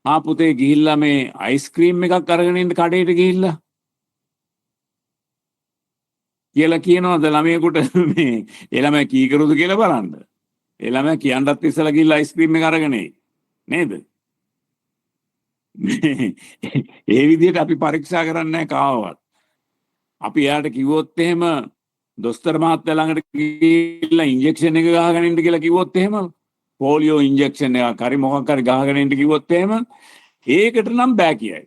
ආ පුතේ ගිහිල්ලා මේ අයිස්ක්‍රීම් එකක් අරගෙන ඉන්න කඩේට ගිහිල්ලා කියලා කියනවාද ළමයෙකුට මේ ඒ ළමයා කීකරුද කියලා බලන්න. ඒ ළමයා කියන්නත් ඉස්සලා ගිහිල්ලා අයිස්ක්‍රීම් එක අරගෙන නේද? ඒ විදිහට අපි පරීක්ෂා කරන්නේ නැහැ කාවවත්. අපි එයාට කිව්වොත් එහෙම දොස්තර මහත්තයා ළඟට ගිහිල්ලා ඉන්ජෙක්ෂන් එක ගහගෙන ඉන්න කියලා කිව්වොත් එහෙම පෝලියෝ ඉන්ජෙක්ෂන් එකක් හරි මොකක් හරි ගහගෙන ඉන්න කිව්වොත් එහෙම ඒකට නම් බෑ කියයි.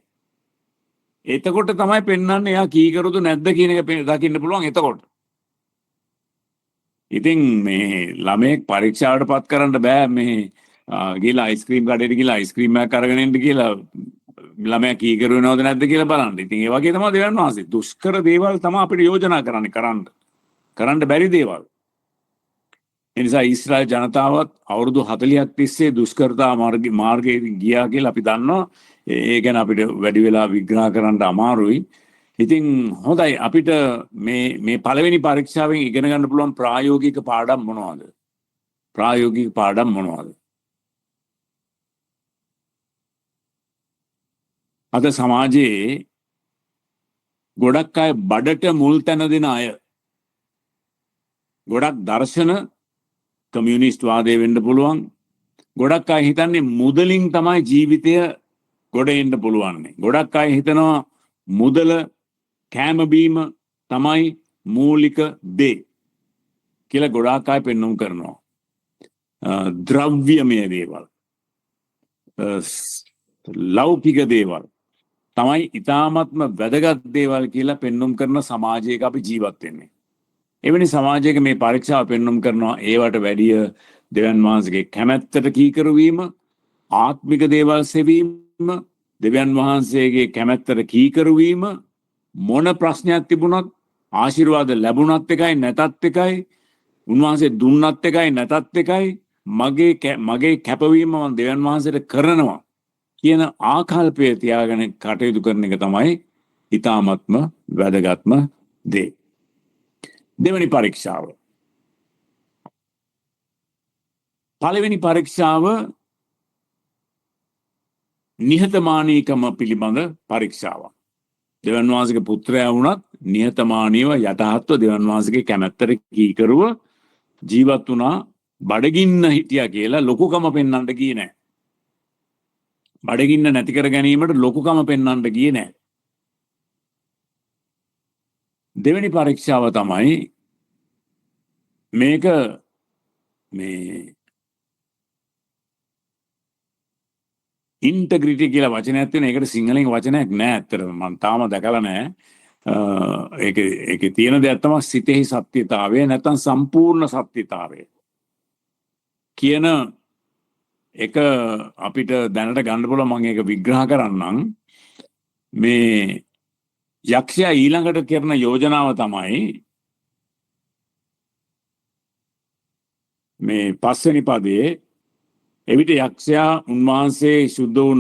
එතකොට තමයි පෙන්වන්නේ එයා කීකරුද නැද්ද කියන එක දකින්න පුළුවන් එතකොට. ඉතින් මේ ළමයෙක් පරීක්ෂාවට පත් කරන්න බෑ මේ ගිහලා අයිස්ක්‍රීම් කඩේට ගිහලා අයිස්ක්‍රීම් එකක් අරගෙන එන්න කියලා ළමයා කීකරු වෙනවද නැද්ද කියලා බලන්න. ඉතින් ඒ වගේ තමයි දෙවියන් වහන්සේ දුෂ්කර දේවල් තමයි අපිට යෝජනා කරන්නේ කරන්න බැරි දේවල්. ඒ නිසා ඊශ්‍රායල් ජනතාවත් අවුරුදු 40ක් තිස්සේ දුෂ්කරතා මාර්ගයේ ගියා කියලා අපි දන්නවා. ඒ ගැන අපිට වැඩි වෙලා විග්‍රහ කරන්න අමාරුයි. ඉතින් හොඳයි අපිට මේ පළවෙනි පරීක්ෂාවෙන් ඉගෙන ගන්න පුළුවන් ප්‍රායෝගික පාඩම් මොනවද? ප්‍රායෝගික පාඩම් මොනවද? අද සමාජයේ ගොඩක් අය බඩට මුල් තැන දෙන අය ගොඩක් දර්ශන කමියුනිස්ට් වාදය වෙන්න පුළුවන්. ගොඩක් අය හිතන්නේ මුදලින් තමයි ජීවිතය ගොඩ එන්න පුළුවන්. ගොඩක් අය හිතනවා මුදල කෑම බීම තමයි මූලික දේ කියලා ගොඩාක් අය පෙන්වුම් කරනවා. ද්‍රව්‍යමය දේවල් ලෞකික දේවල් තමයි ඉතාමත්ම වැදගත් දේවල් කියලා පෙන්වුම් කරන සමාජයක අපි ජීවත් වෙන්නේ. එවැනි සමාජයක මේ පරීක්ෂාව පෙන්වුම් කරනවා ඒවට වැඩිය දෙවියන් වහන්සේගේ කැමැත්තට කීකරු වීම, ආත්මික දේවල් සෙවීම, දෙවියන් වහන්සේගේ කැමැත්තට කීකරු වීම මොන ප්‍රශ්නයක් තිබුණත් ආශිර්වාද ලැබුණත් එකයි නැතත් එකයි, උන්වහන්සේ දුන්නත් එකයි නැතත් එකයි, මගේ කැපවීම මම දෙවියන් වහන්සේට කරනවා කියන ආකල්පය තියාගෙන කටයුතු කරන එක තමයි ඊ타ත්ම වැදගත්ම දේ. දෙවෙනි පරීක්ෂාව. පළවෙනි පරීක්ෂාව නිහතමානීකම පිළිබඳ පරීක්ෂාවක්. දෙවියන් වහන්සේගේ පුත්‍රයා වුණත් නිහතමානීව යටහත්ව දෙවියන් වහන්සේගේ කැමැත්තට කීකරුව ජීවත් වුණා. බඩගින්න හිටියා කියලා ලොකුකම පෙන්වන්න ගියේ නැහැ. බඩගින්න නැති කර ගැනීමට ලොකුකම පෙන්වන්න ගියේ නැහැ. දෙවෙනි පරීක්ෂාව තමයි මේක මේ ඉන්ටග්‍රිටි කියලා වචනයක් තියෙන. ඒකට සිංහලෙන් වචනයක් නැහැ ඇත්තටම. මම තාම දැකලා නැහැ. ඒකේ තියෙන දෙයක් තමයි සිතෙහි සත්‍යතාවය නැත්නම් සම්පූර්ණ සත්‍යතාවය කියන එක අපිට දැනට ගන්න පුළුවන්. මම ඒක විග්‍රහ කරන්නම්. මේ යක්ෂයා ඊළඟට කරන යෝජනාව තමයි මේ පස්වෙනි පදයේ එවිට යක්ෂයා උන්වහන්සේ සුද්ධ වූ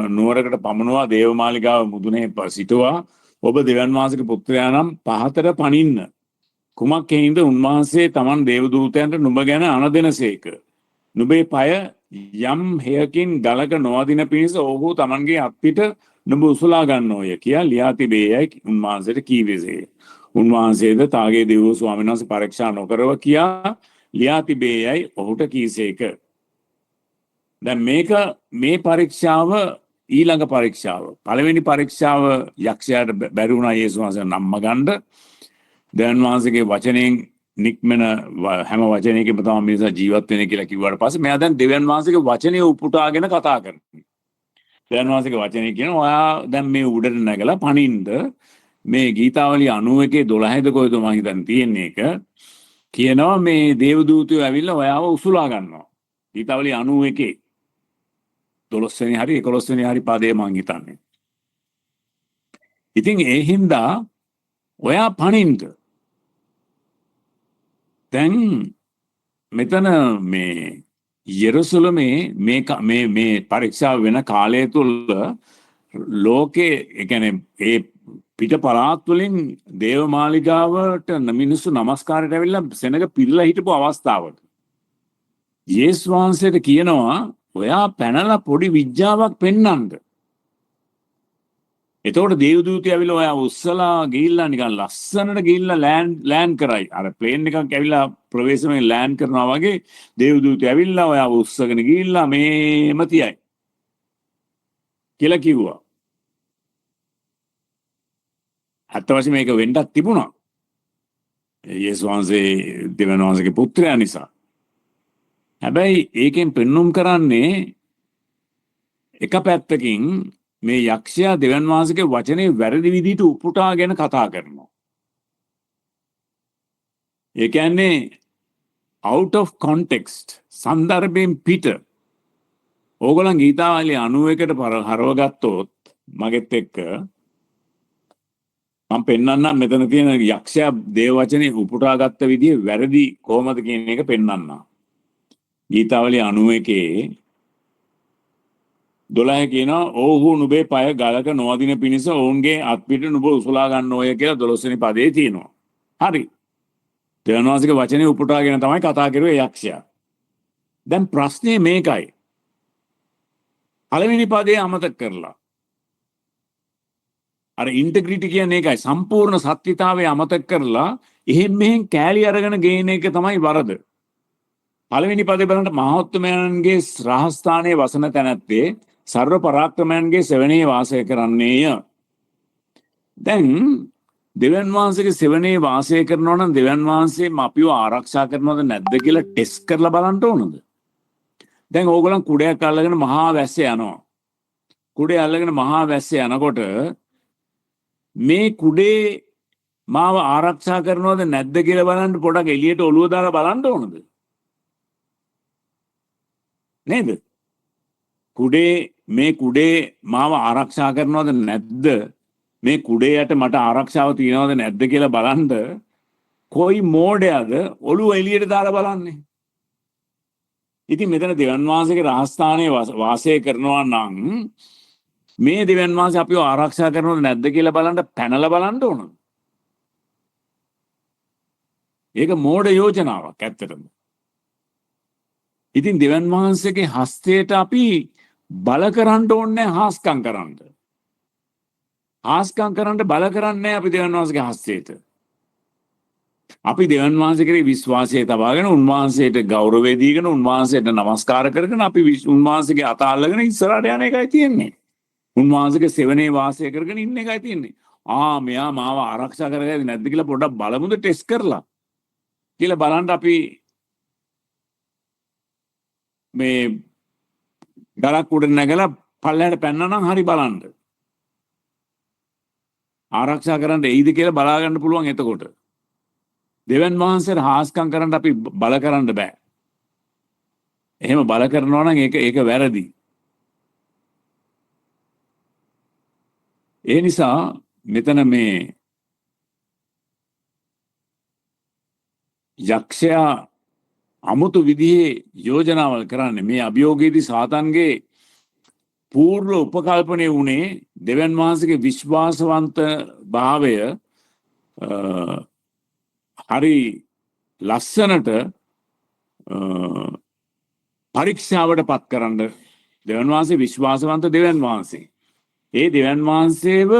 නුවරකට පමනවා දේවමාලිගාව මුදුනේ සිටුවා ඔබ දෙවියන් වහන්සේගේ පුත්‍රයා නම් පහතට පනින්න. කුමක් හේින්ද උන්වහන්සේ තමන් දේවදූතයන්ට නුඹ ගැන අනදෙනසේක. නුඹේ পায় යම් හේයකින් ගලක නොවදින පිණිස ඔහු තමන්ගේ අත්පිට නුඹ උසුලා ගන්න ඕය කියා ලියා තිබේයයි උන්වහන්සේට කීවේසේ. උන්වහන්සේද තාගේ දෙව් ස්වාමීන් වහන්සේ පරීක්ෂා නොකරව කියා ලියා තිබේයයි ඔහුට කීසේක. දැන් මේ පරීක්ෂාව ඊළඟ පරීක්ෂාව. පළවෙනි පරීක්ෂාව යක්ෂයාට බැරි වුණා යේසුස් වහන්සේ නම්ම ගන්න. දෙවියන් වහන්සේගේ වචනයෙන් නික්මන හැම වචනයකම තමයි මිනිසා ජීවත් වෙන්නේ කියලා කිව්වට පස්සේ මෙයා දැන් දෙවියන් වහන්සේගේ වචනේ උපුටාගෙන කතා කරනවා. දෙවියන් වහන්සේගේ වචනේ කියන ඔයා දැන් මේ උඩට නැගලා පණින්න මේ ගීතාවලිය 91 12ද කොයිද මම හිතන්නේ තියෙන්නේ එක කියනවා මේ දේවදූතයෝ ඇවිල්ලා ඔයාව උසුලා ගන්නවා. ගීතාවලිය 91 12 වෙනි හරි 11 වෙනි හරි පදේ මං හිතන්නේ. ඉතින් ඒ හින්දා ඔයා පණින්න දැන් මෙතන මේ යෙරුසලමේ මේ පරීක්ෂාව වෙන කාලය තුල ලෝකේ ඒ කියන්නේ ඒ පිට පළාත් වලින් දේව මාලිගාවට මිනිස්සු নমස්කාරයට ඇවිල්ලා සෙනඟ පිරලා හිටපු අවස්ථාවක යේසුස් වහන්සේට කියනවා ඔයා පැනලා පොඩි විඥාවක් පෙන්වන්න. එතකොට දේවදූතයෝ ඇවිල්ලා ඔයා උස්සලා ගිහිල්ලා නිකන් ලස්සනට ගිහිල්ලා ලෑන්ඩ් කරයි. අර ප්ලේන් එකක් ඇවිල්ලා ප්‍රවේශමෙන් ලෑන්ඩ් කරනවා වගේ දේවදූතයෝ ඇවිල්ලා ඔයා උස්සගෙන ගිහිල්ලා මේම තියයි කියලා කිව්වා. අත්ත වශයෙන්ම මේක වෙන්නත් තිබුණා. යේසුස් වහන්සේ දෙවියන් වහන්සේගේ පුත්‍රයා නිසා. හැබැයි ඒකෙන් පෙන්눔 කරන්නේ එක පැත්තකින් මේ යක්ෂයා දෙවියන් වහන්සේගේ වචනේ වැරදි විදිහට උපුටාගෙන කතා කරනවා. ඒ කියන්නේ out of context සන්දර්භයෙන් පිට. ඕගොල්ලන් ගීතාවලිය 91ට හරවගත්තොත් මගෙත් එක්ක මම පෙන්වන්නම් මෙතන තියෙන යක්ෂයා දේව වචනේ උපුටාගත්ත විදිහ වැරදි කොහොමද කියන එක පෙන්වන්නම්. ගීතාවලිය 91 12 කියනවා ඔව්හු නුඹේ පය ගලක නොවදින පිණිස ඔවුන්ගේ අත්පිට නුඹ උසුලා ගන්න ඕය කියලා 12 වෙනි පදේ තියෙනවා. හරි. දෙවියන් වහන්සේගේ වචනේ උපුටාගෙන තමයි කතා කරුවේ යක්ෂයා. දැන් ප්‍රශ්නේ මේකයි. පළවෙනි පදේ අමතක කරලා. අර ඉන්ටෙග්‍රිටි කියන්නේ ඒකයි. සම්පූර්ණ සත්‍යතාවය අමතක කරලා එහෙන් මෙහෙන් කෑලි අරගෙන ගේන එක තමයි වරද. පළවෙනි පදේ බලන්න මහෞත්මයන්ගේ රහස්ථානයේ වසන තැනැත්තේ සර්ව පරාක්‍රමයන්ගේ සෙවණේ වාසය කරන්නේය. දැන් දෙවියන් වහන්සේගේ සෙවණේ වාසය කරනවා නම් දෙවියන් වහන්සේ අපිව ආරක්ෂා කරනවද නැද්ද කියලා ටෙස්ට් කරලා බලන්න ඕනද? දැන් ඕගොල්ලන් කුඩයක් අල්ලගෙන මහා වැස්සේ යනවා. කුඩේ අල්ලගෙන මහා වැස්සේ යනකොට මේ කුඩේ මාව ආරක්ෂා කරනවද නැද්ද කියලා බලන්න පොඩක් එළියට ඔළුව දාලා බලන්න ඕනද? නේද? මේ කුඩේ මාව ආරක්ෂා කරනවද නැද්ද? මේ කුඩේ යට මට ආරක්ෂාව තියනවද නැද්ද කියලා බලන්න කොයි මෝඩයද ඔළුව එළියට දාලා බලන්නේ. ඉතින් මෙතන දෙවියන් වහන්සේගේ රහස්ථානයේ වාසය කරනවා නම් මේ දෙවියන් වහන්සේ අපිව ආරක්ෂා කරනවද නැද්ද කියලා බලන්න පැනලා බලන්න ඕන. ඒක මෝඩ යෝජනාවක් ඇත්තටම. ඉතින් දෙවියන් වහන්සේගේ හස්තයට අපි බල කරන්න ඕනේ හාස්කම් කරන්න. හාස්කම් කරන්න බල කරන්නේ අපි දෙවියන් වහන්සේගේ හස්තයට. අපි දෙවියන් වහන්සේ කෙරෙහි විශ්වාසය තබාගෙන උන්වහන්සේට ගෞරවය දීගෙන උන්වහන්සේට නමස්කාර කරගෙන අපි උන්වහන්සේගේ අත අල්ලගෙන ඉස්සරහට යන එකයි තියෙන්නේ. උන්වහන්සේගේ සෙවණේ වාසය කරගෙන ඉන්න එකයි තියෙන්නේ. මෙයා මාව ආරක්ෂා කරගන්නේ නැද්ද කියලා පොඩ්ඩක් බලමුද ටෙස්ට් කරලා කියලා බලන්න අපි මේ ගලක් උඩ නැගලා පල්ලෙහාට පැනනා නම් හරි බලන්න. ආරක්ෂා කරන්න එයිද කියලා බලා ගන්න පුළුවන් එතකොට. දෙවියන් වහන්සේට හාස්කම් කරන්න අපි බල කරන්න බෑ. එහෙම බල කරනවා නම් ඒක වැරදි. ඒ නිසා මෙතන මේ යක්ෂයා අමුතු විදිහේ යෝජනාවල් කරන්නේ මේ අභියෝගයේදී සාතන්ගේ පූර්ව උපකල්පනය වුණේ දෙවියන් වහන්සේගේ විශ්වාසවන්ත භාවය හරි ලස්සනට පරීක්ෂාවට පත් කරන්න. දෙවියන් වහන්සේ විශ්වාසවන්ත දෙවියන් වහන්සේ. ඒ දෙවියන් වහන්සේව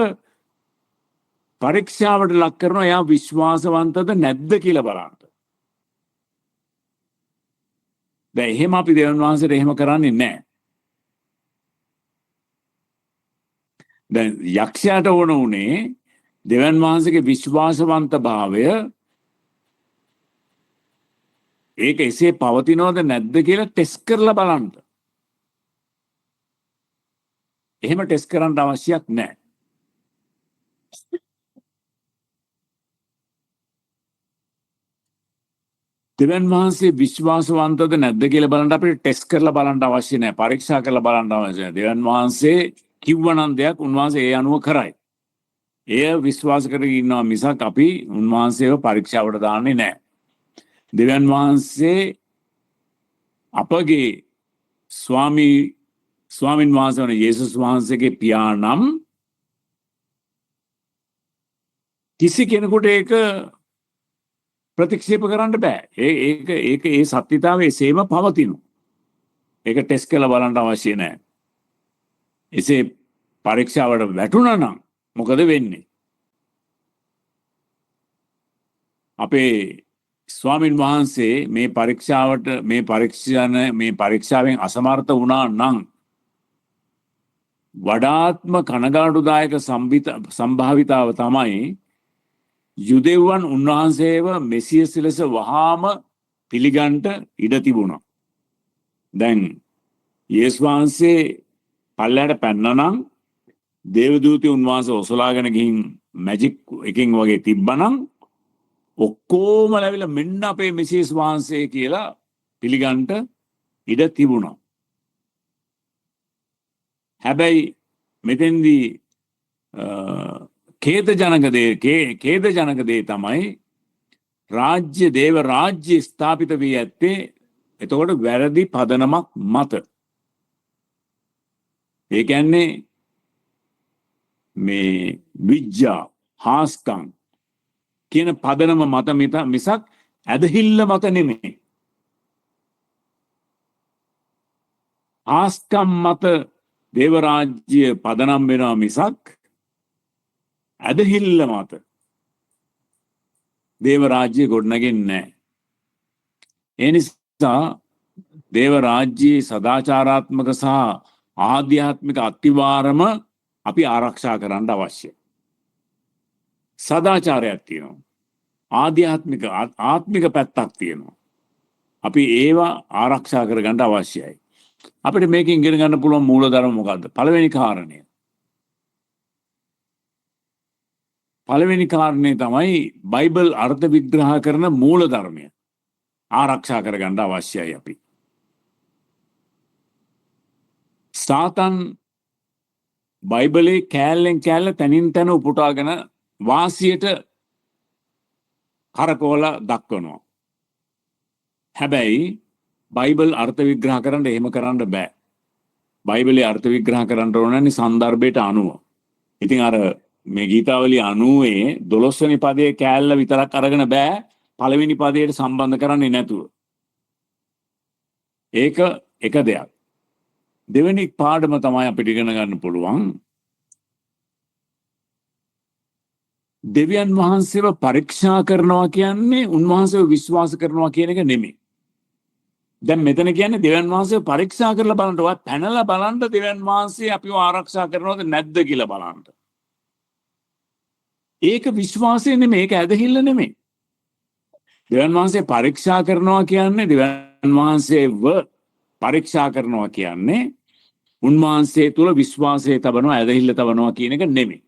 පරීක්ෂාවට ලක් කරනවා එයා විශ්වාසවන්තද නැද්ද කියලා බලන්න. දැන් එහෙම අපි දෙවියන් වහන්සේට එහෙම කරන්නේ නැහැ. දැන් යක්ෂයාට ඕන උනේ දෙවියන් වහන්සේගේ විශ්වාසවන්ත භාවය ඒක එසේ පවතිනවද නැද්ද කියලා ටෙස්ට් කරලා බලන්න. එහෙම ටෙස්ට් කරන්න අවශ්‍යයක් නැහැ. දෙවියන් වහන්සේ විශ්වාසවන්තද නැද්ද කියලා බලන්න අපිට ටෙස්ට් කරලා බලන්න අවශ්‍ය නැහැ. පරීක්ෂා කරලා බලන්න අවශ්‍ය නැහැ. දෙවියන් වහන්සේ කිව්වනම් දෙයක් උන්වහන්සේ ඒ අනුව කරයි. එය විශ්වාස කරගෙන ඉන්නවා මිසක් අපි උන්වහන්සේව පරීක්ෂාවට දාන්නේ නැහැ. දෙවියන් වහන්සේ අපගේ ස්වාමින් වහන්සේ වන යේසුස් වහන්සේගේ පියාණන් කිසි කෙනෙකුට ඒක ප්‍රතික්ෂේප කරන්න බෑ. ඒක ඒ සත්‍යතාවය එසේම පවතිනවා. ඒක ටෙස්ට් කරලා බලන්න අවශ්‍ය නැහැ. එසේ පරීක්ෂාවට වැටුණා නම් මොකද වෙන්නේ? අපේ ස්වාමින් වහන්සේ මේ පරීක්ෂාවෙන් අසමර්ථ වුණා නම් වඩාත්ම කනගාටුදායක සම්භාවිතාව තමයි යුදෙව්වන් උන්වහන්සේව මෙසියස් ලෙස වහාම පිළිගන්ට ඉඩ තිබුණා. දැන් යේසුස් වහන්සේ පල්ලයට පැන්නනම් දේවදූතයෝ උන්වහන්සේ ඔසලාගෙන ගිහින් මැජික් එකකින් වගේ තිබ්බනම් ඔක්කොම ලැබිලා මෙන්න අපේ මෙසියස් වහන්සේ කියලා පිළිගන්ට ඉඩ තිබුණා. හැබැයි මෙතෙන්දී ඛේදජනක දේ තමයි දේව රාජ්‍ය ස්ථාපිත වී ඇත්තේ එතකොට වැරදි පදනමක් මත. ඒ කියන්නේ මේ විජ්ජා හාස්කම් කියන පදනම මත මිසක් ඇදහිල්ල මත නෙමෙයි. හාස්කම් මත දේව රාජ්‍ය පදනම් වෙනවා මිසක් ඇදහිල්ල මත දේව රාජ්‍ය ගොඩනගෙන්නේ නැහැ. ඒ නිසා දේව රාජ්‍යයේ සදාචාරාත්මක සහ ආධ්‍යාත්මික අත්තිවාරම අපි ආරක්ෂා කරන්න අවශ්‍යයි. සදාචාරයක් තියෙනවා. ආත්මික පැත්තක් තියෙනවා. අපි ඒවා ආරක්ෂා කරගන්න අවශ්‍යයි. අපිට මේකෙන් ඉගෙන ගන්න පුළුවන් මූලධර්ම මොකද්ද? පළවෙනි කාරණේ තමයි බයිබල් අර්ථ විග්‍රහ කරන මූලධර්මය ආරක්ෂා කරගන්න අවශ්‍යයි අපි. සාතන් බයිබලේ කෑල්ලෙන් කෑල්ල තනින් තැන උපුටාගෙන වාසියට කරකෝල දක්වනවා. හැබැයි බයිබල් අර්ථ විග්‍රහ කරන්න එහෙම කරන්න බෑ. බයිබලේ අර්ථ විග්‍රහ කරන්න ඕනනේ සන්දර්භයට අනුව. ඉතින් අර මේ ගීතාවලිය 90 12 වෙනි පදයේ කෑල්ල විතරක් අරගෙන බෑ පළවෙනි පදයට සම්බන්ධ කරන්නේ නැතුව. ඒක එක දෙයක්. දෙවෙනි පාඩම තමයි අපිට ඉගෙන ගන්න පුළුවන්. දෙවියන් වහන්සේව පරීක්ෂා කරනවා කියන්නේ උන්වහන්සේව විශ්වාස කරනවා කියන එක නෙමෙයි. දැන් මෙතන කියන්නේ දෙවියන් වහන්සේව පරීක්ෂා කරලා බලන්න. ඔය පැනලා බලන්න දෙවියන් වහන්සේ අපිව ආරක්ෂා කරනවද නැද්ද කියලා බලන්න. ඒක විශ්වාසය නෙමෙයි, ඒක ඇදහිල්ල නෙමෙයි. දෙවියන් වහන්සේ පරීක්ෂා කරනවා කියන්නේ දෙවියන් වහන්සේව පරීක්ෂා කරනවා කියන්නේ උන්වහන්සේ තුල විශ්වාසය තබනවා, ඇදහිල්ල තබනවා කියන එක නෙමෙයි.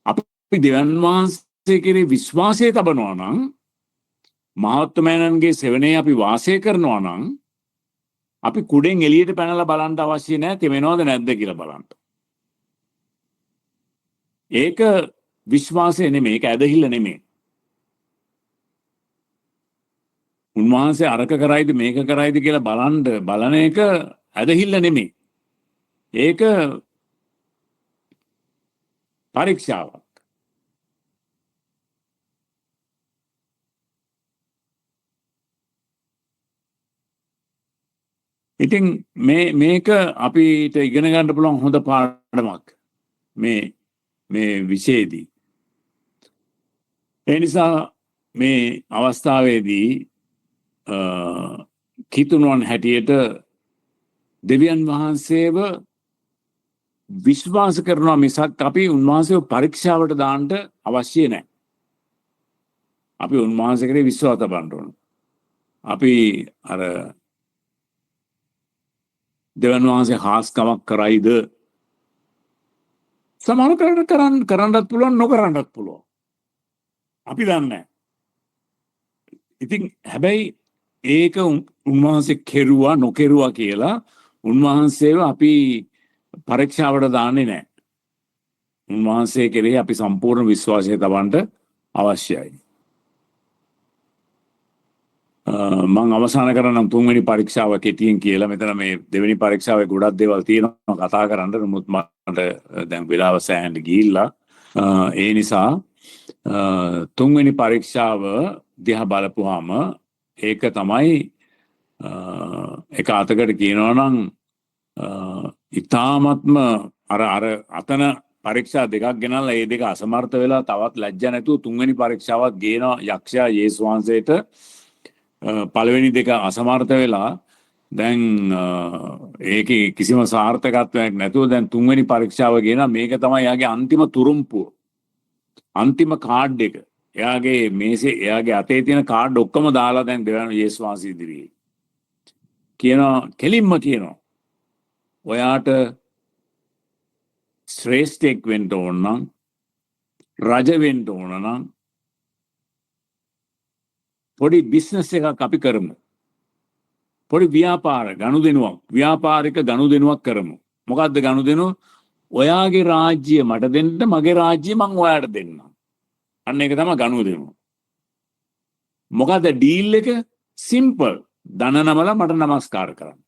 අපි දෙවියන් වහන්සේ කෙරේ විශ්වාසය තබනවා නම් මහත්මයන්ගේ සෙවණේ අපි වාසය කරනවා නම් අපි කුඩෙන් එළියට පැනලා බලන්න අවශ්‍ය නැහැ තෙමෙනවද නැද්ද කියලා බලන්න. ඒක විශ්වාසය නෙමෙයි, ඒක ඇදහිල්ල නෙමෙයි. උන්වහන්සේ අරක කරයිද මේක කරයිද කියලා බලන එක ඇදහිල්ල නෙමෙයි. ඒක පරීක්ෂාවක්. ඉතින් මේක අපිට ඉගෙන ගන්න පුළුවන් හොඳ පාඩමක් මේ විෂයේදී. ඒ නිසා මේ අවස්ථාවේදී කිතුණුවන් හැටියට දෙවියන් වහන්සේව විශ්වාස කරනවා මිසක් අපි උන්වහන්සේව පරීක්ෂාවට දාන්න අවශ්‍ය නැහැ. අපි උන්වහන්සේ කෙරේ විශ්වාස තබන්න ඕන. අපි අර දෙවියන් වහන්සේ හාස්කමක් කරයිද? සමහර කරන්නත් පුළුවන් නොකරන්නත් පුළුවන්. අපි දන්නේ නැහැ. ඉතින් හැබැයි ඒක උන්වහන්සේ කෙරුවා නොකෙරුවා කියලා උන්වහන්සේව අපි පරීක්ෂාවට දාන්නේ නැහැ. උන්වහන්සේ කෙරෙහි අපි සම්පූර්ණ විශ්වාසය තබන්න අවශ්‍යයි. මං අවසාන කරනම් තුන්වෙනි පරීක්ෂාව කෙටියෙන් කියලා. මෙතන මේ දෙවෙනි පරීක්ෂාවේ ගොඩක් දේවල් තියෙනවා කතා කරන්න. නමුත් මට දැන් වෙලාව සෑහෙන්න ගිහිල්ලා. ඒ නිසා තුන්වෙනි පරීක්ෂාව දිහා බලපුවාම ඒක තමයි එක අතකට කියනවා නම් ඉතාමත්ම අර අතන පරීක්ෂා දෙකක් ගෙනල්ලා ඒ දෙක අසමර්ථ වෙලා තවත් ලැජ්ජා නැතුව තුන්වෙනි පරීක්ෂාවත් ගේනවා යක්ෂයා යේසුස් වහන්සේට. පළවෙනි දෙක අසමර්ථ වෙලා දැන් ඒකේ කිසිම සාර්ථකත්වයක් නැතුව දැන් තුන්වෙනි පරීක්ෂාව ගේනවා. මේක තමයි එයාගේ අන්තිම තුරුම්පුව. අන්තිම කාඩ් එක. එයාගේ මේසේ එයාගේ අතේ තියෙන කාඩ් ඔක්කොම දාලා දැන් දෙවියන් යේසුස් වහන්සේ ඉදිරියේ කියනවා, කෙලින්ම කියනවා, ඔයාට ශ්‍රේෂ්ඨෙක් වෙන්න ඕන නම්, රජ වෙන්න ඕන නම් පොඩි බිස්නස් එකක් අපි කරමු. පොඩි ව්‍යාපාරික ගනුදෙනුවක් කරමු. මොකද්ද ගනුදෙනුව? ඔයාගේ රාජ්‍ය මට දෙන්න, මගේ රාජ්‍ය මං ඔයාට දෙන්නම්. අන්න ඒක තමයි ගනුදෙනුව. මොකද්ද ඩීල් එක? සිම්පල්. ධන නමලා මට නමස්කාර කරන්න.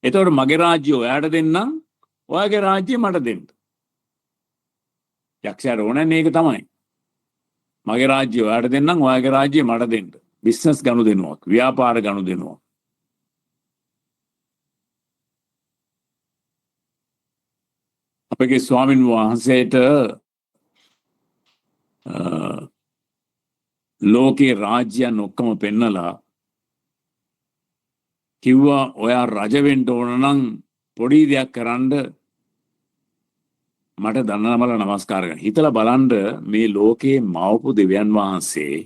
එතකොට මගේ රාජ්‍ය ඔයාට දෙන්නම්, ඔයාගේ රාජ්‍ය මට දෙන්න. යක්ෂයාට ඕනේ මේක තමයි. මගේ රාජ්‍ය ඔයාට දෙන්නම්, ඔයාගේ රාජ්‍ය මට දෙන්න. බිස්නස් ගනුදෙනුවක්, ව්‍යාපාර ගනුදෙනුවක්. අපගේ ස්වාමින් වහන්සේට ලෝකේ රාජ්‍යයන් ඔක්කොම පෙන්නලා කිව්වා, ඔයා රජ වෙන්න ඕන නම් පොඩි දෙයක් කරන්න, මට ධන නමලා නමස්කාර කරන්න. හිතලා බලන්න මේ ලෝකේ මවපු දෙවියන් වහන්සේ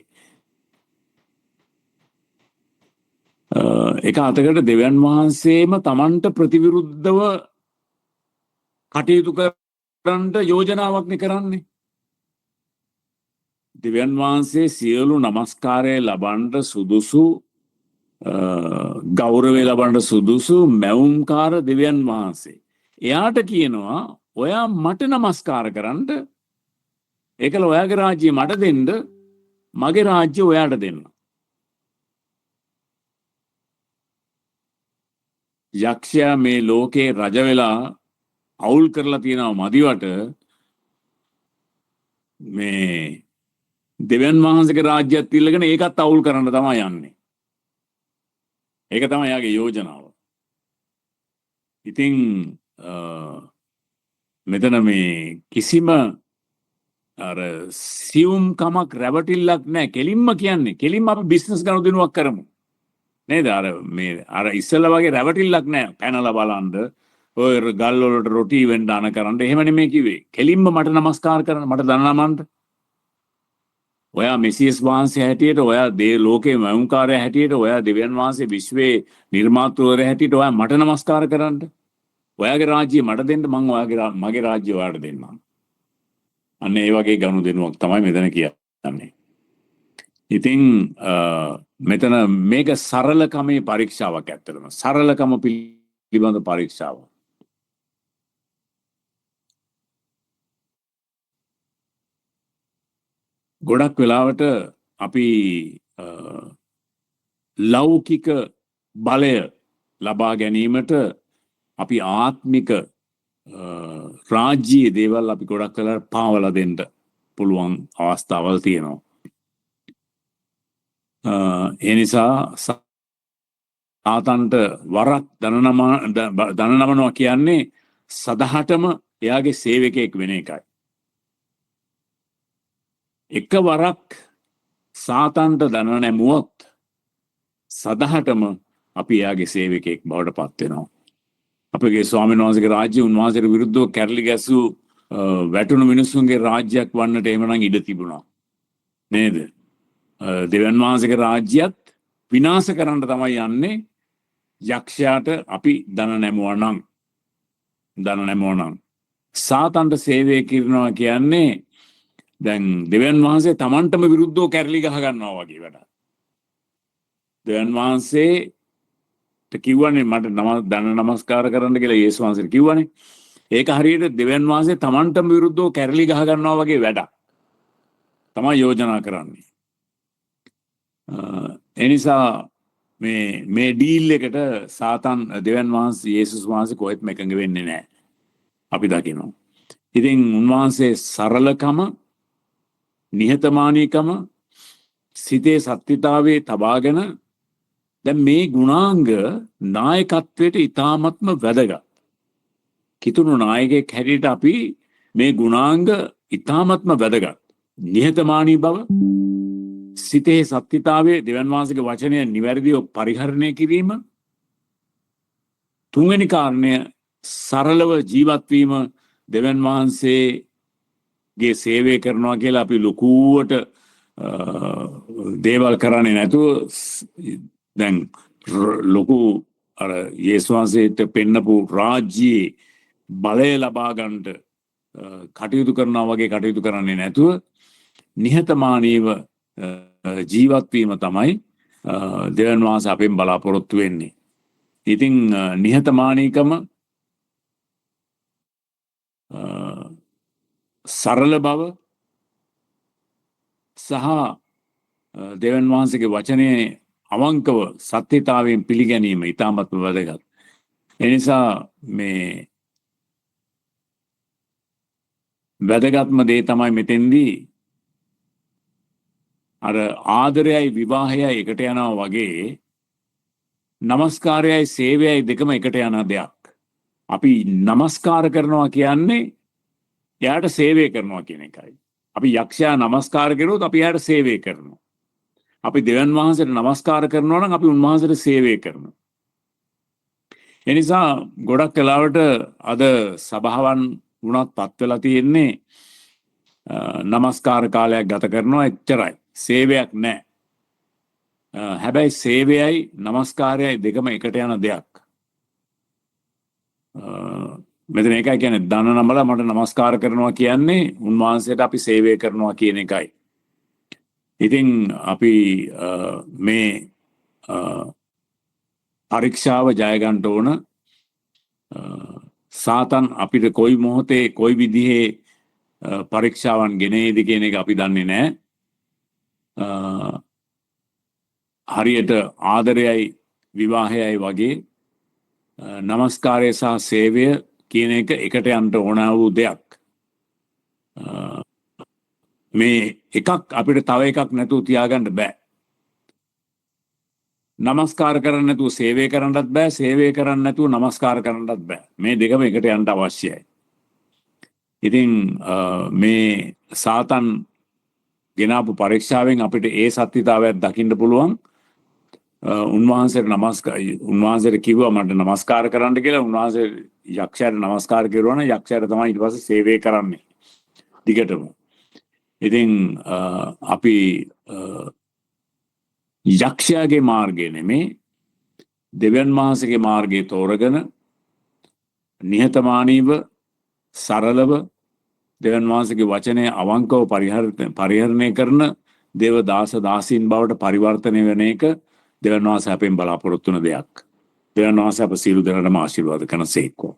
එක අතකට දෙවියන් වහන්සේම Tamanට ප්‍රතිවිරුද්ධව කටයුතු කරන්න යෝජනාවක් නේ කරන්නේ. දෙවියන් වහන්සේ සියලු නමස්කාරය ලබන්න සුදුසු, ගෞරවය ලබන්න සුදුසු මැවුම්කාර දෙවියන් වහන්සේ. එයාට කියනවා, ඔයා මට නමස්කාර කරන්න, ඒකල ඔයාගේ රාජ්‍ය මට දෙන්න, මගේ රාජ්‍ය ඔයාට දෙන්න. යක්ෂයා මේ ලෝකේ රජ වෙලා අවුල් කරලා තියෙනවා මදිවට මේ දෙවියන් වහන්සේගේ රාජ්‍යයත් ඉල්ලගෙන ඒකත් අවුල් කරන්න තමයි යන්නේ. ඒක තමයි යාගේ යෝජනාව. ඉතින් මෙතන මේ කිසිම අර සියුම් කමක් රැවටිල්ලක් නැහැ. කෙලින්ම කියන්නේ, කෙලින්ම අපි බිස්නස් ගනුදෙනුවක් කරමු. නේද? අර ඉස්සෙල්ලා වගේ රැවටිල්ලක් නැහැ. පැනලා බලන්න, ඔය ගල් වලට රොටි වෙන්න අන කරන්න. එහෙම නෙමෙයි කිව්වේ. කෙලින්ම මට නමස්කාර කරන්න, මට දන නමන්න. ඔයා මෙසියස් වහන්සේ හැටියට, ඔයා ලෝකේ මැවුම්කාරයා හැටියට, ඔයා දෙවියන් වහන්සේ විශ්වයේ නිර්මාතෘවරයා හැටියට ඔයා මට නමස්කාර කරන්න. ඔයාගේ රාජ්‍ය මට දෙන්න, මං මගේ රාජ්‍ය ඔයාට දෙන්නම්. අන්න ඒ වගේ ගනුදෙනුවක් තමයි මෙතන කියන්නේ. ඉතින් මෙතන මේක සරලකමේ පරීක්ෂාවක් ඇත්තටම. සරලකම පිළිබඳ පරීක්ෂාවක්. ගොඩක් වෙලාවට අපි ලෞකික බලය ලබා ගැනීමට අපි ආත්මික රාජ්‍යයේ දේවල් අපි ගොඩක් වෙලාවට පාවලා දෙන්න පුළුවන් අවස්ථාවල් තියෙනවා. ඒ නිසා සාතන්ට වරක් දන නමනවා කියන්නේ සදහටම එයාගේ සේවකයෙක් වෙන එකයි. එක වරක් සාතන්ට දන නැමුවොත් සදහටම අපි එයාගේ සේවකයෙක් බවට පත් වෙනවා. අපගේ ස්වාමීන් වහන්සේගේ රාජ්‍ය උන්වහන්සේට විරුද්ධව කැරලි ගැසූ වැටුණු මිනිසුන්ගේ රාජ්‍යයක් වන්නට එමනම් ඉඩ තිබුණා. නේද? දෙවියන් වහන්සේගේ රාජ්‍යයත් විනාශ කරන්න තමයි යන්නේ යක්ෂයාට අපි දන නැමුවා නම්. සාතන්ට සේවය කරනවා කියන්නේ දැන් දෙවියන් වහන්සේ තමන්ටම විරුද්ධව කැරලි ගහ ගන්නවා වගේ වැඩක්. දෙවියන් වහන්සේට කිව්වනේ මට දන නමස්කාර කරන්න කියලා යේසුස් වහන්සේට කිව්වනේ. ඒක හරියට දෙවියන් වහන්සේ තමන්ටම විරුද්ධව කැරලි ගහ ගන්නවා වගේ වැඩක් තමයි යෝජනා කරන්නේ. එනිසා මේ ඩීල් එකට සාතන් දෙවියන් වහන්සේ යේසුස් වහන්සේ කොහෙත්ම එකඟ වෙන්නේ නැහැ. අපි දකිනවා. ඉතින් උන්වහන්සේ සරලකම, නිහතමානීකම, සිතේ සත්‍යතාවයේ තබාගෙන දැන් මේ ගුණාංග නායකත්වයට ඉතාමත්ම වැදගත්. කිතුණු නායකයෙක් හැටියට අපි මේ ගුණාංග ඉතාමත්ම වැදගත්. නිහතමානී බව, සිතේ සත්‍යතාවයේ දෙවියන් වහන්සේගේ වචනය නිවැරදිව පරිහරණය කිරීම, තුන්වෙනි කාරණය සරලව ජීවත් වීම. දෙවියන් වහන්සේගේ සේවය කරනවා කියලා අපි ලොකුවට දේවල් කරන්නේ නැතුව දැන් ලොකු අර යේසුස් වහන්සේට පෙන්නපු රාජ්‍යයේ බලය ලබා ගන්නට කටයුතු කරනවා වගේ කටයුතු කරන්නේ නැතුව නිහතමානීව ජීවත් වීම තමයි දෙවියන් වහන්සේ අපෙන් බලාපොරොත්තු වෙන්නේ. ඉතින් නිහතමානීකම, සරල බව සහ දෙවියන් වහන්සේගේ වචනේ අවංකව සත්‍යතාවයෙන් පිළිගැනීම ඉතාමත්ම වැදගත්. එනිසා මේ වැදගත්ම දේ තමයි මෙතෙන්දී අර ආදරයයි විවාහයයි එකට යනවා වගේ නමස්කාරයයි සේවයයි දෙකම එකට යන දෙයක්. අපි නමස්කාර කරනවා කියන්නේ එයාට සේවය කරනවා කියන එකයි. අපි යක්ෂයා නමස්කාර කරුවොත් අපි එයාට සේවය කරනවා. අපි දෙවියන් වහන්සේට නමස්කාර කරනවා නම් අපි උන්වහන්සේට සේවය කරනවා. එනිසා ගොඩක් වෙලාවට අද සභාවන් වුණත් පත් වෙලා තියෙන්නේ නමස්කාර කාලයක් ගත කරනවා එච්චරයි. සේවයක් නැහැ. හැබැයි සේවයයි නමස්කාරයයි දෙකම එකට යන දෙයක්. මෙතන එකයි කියන්නේ දන නමලා මට නමස්කාර කරනවා කියන්නේ උන්වහන්සේට අපි සේවය කරනවා කියන එකයි. ඉතින් අපි මේ පරීක්ෂාව ජය ගන්න ඕන. සාතන් අපිට කොයි මොහොතේ කොයි විදිහේ පරීක්ෂාවන් ගෙනේද කියන එක අපි දන්නේ නැහැ. හරියට ආදරයයි විවාහයයි වගේ නමස්කාරය සහ සේවය කියන එක එකට යන්න ඕන වූ දෙයක්. මේ එකක් අපිට තව එකක් නැතුව තියාගන්න බෑ. නමස්කාර කරන්න නැතුව සේවය කරන්නත් බෑ, සේවය කරන්න නැතුව නමස්කාර කරන්නත් බෑ. මේ දෙකම එකට යන්න අවශ්‍යයි. ඉතින් මේ සාතන් ගෙනාපු පරීක්ෂාවෙන් අපිට ඒ සත්‍යතාවයක් දකින්න පුළුවන්. උන්වහන්සේට කිව්වා මට නමස්කාර කරන්න කියලා. උන්වහන්සේ යක්ෂයාට නමස්කාර කරුවා නම් යක්ෂයාට තමයි ඊට පස්සේ සේවය කරන්නේ දිගටම. ඉතින් අපි යක්ෂයාගේ මාර්ගය නෙමේ දෙවියන් වහන්සේගේ මාර්ගය තෝරගෙන නිහතමානීව සරලව දෙවියන් වහන්සේගේ වචනය අවංකව පරිහරණය කරන දේව දාස දාසීන් බවට පරිවර්තනය වෙන එක දෙවියන් වහන්සේ අපෙන් බලාපොරොත්තු වෙන දෙයක්. දෙවියන් වහන්සේ අප සියලු දෙනාටම ආශිර්වාද කරන සේක්වා.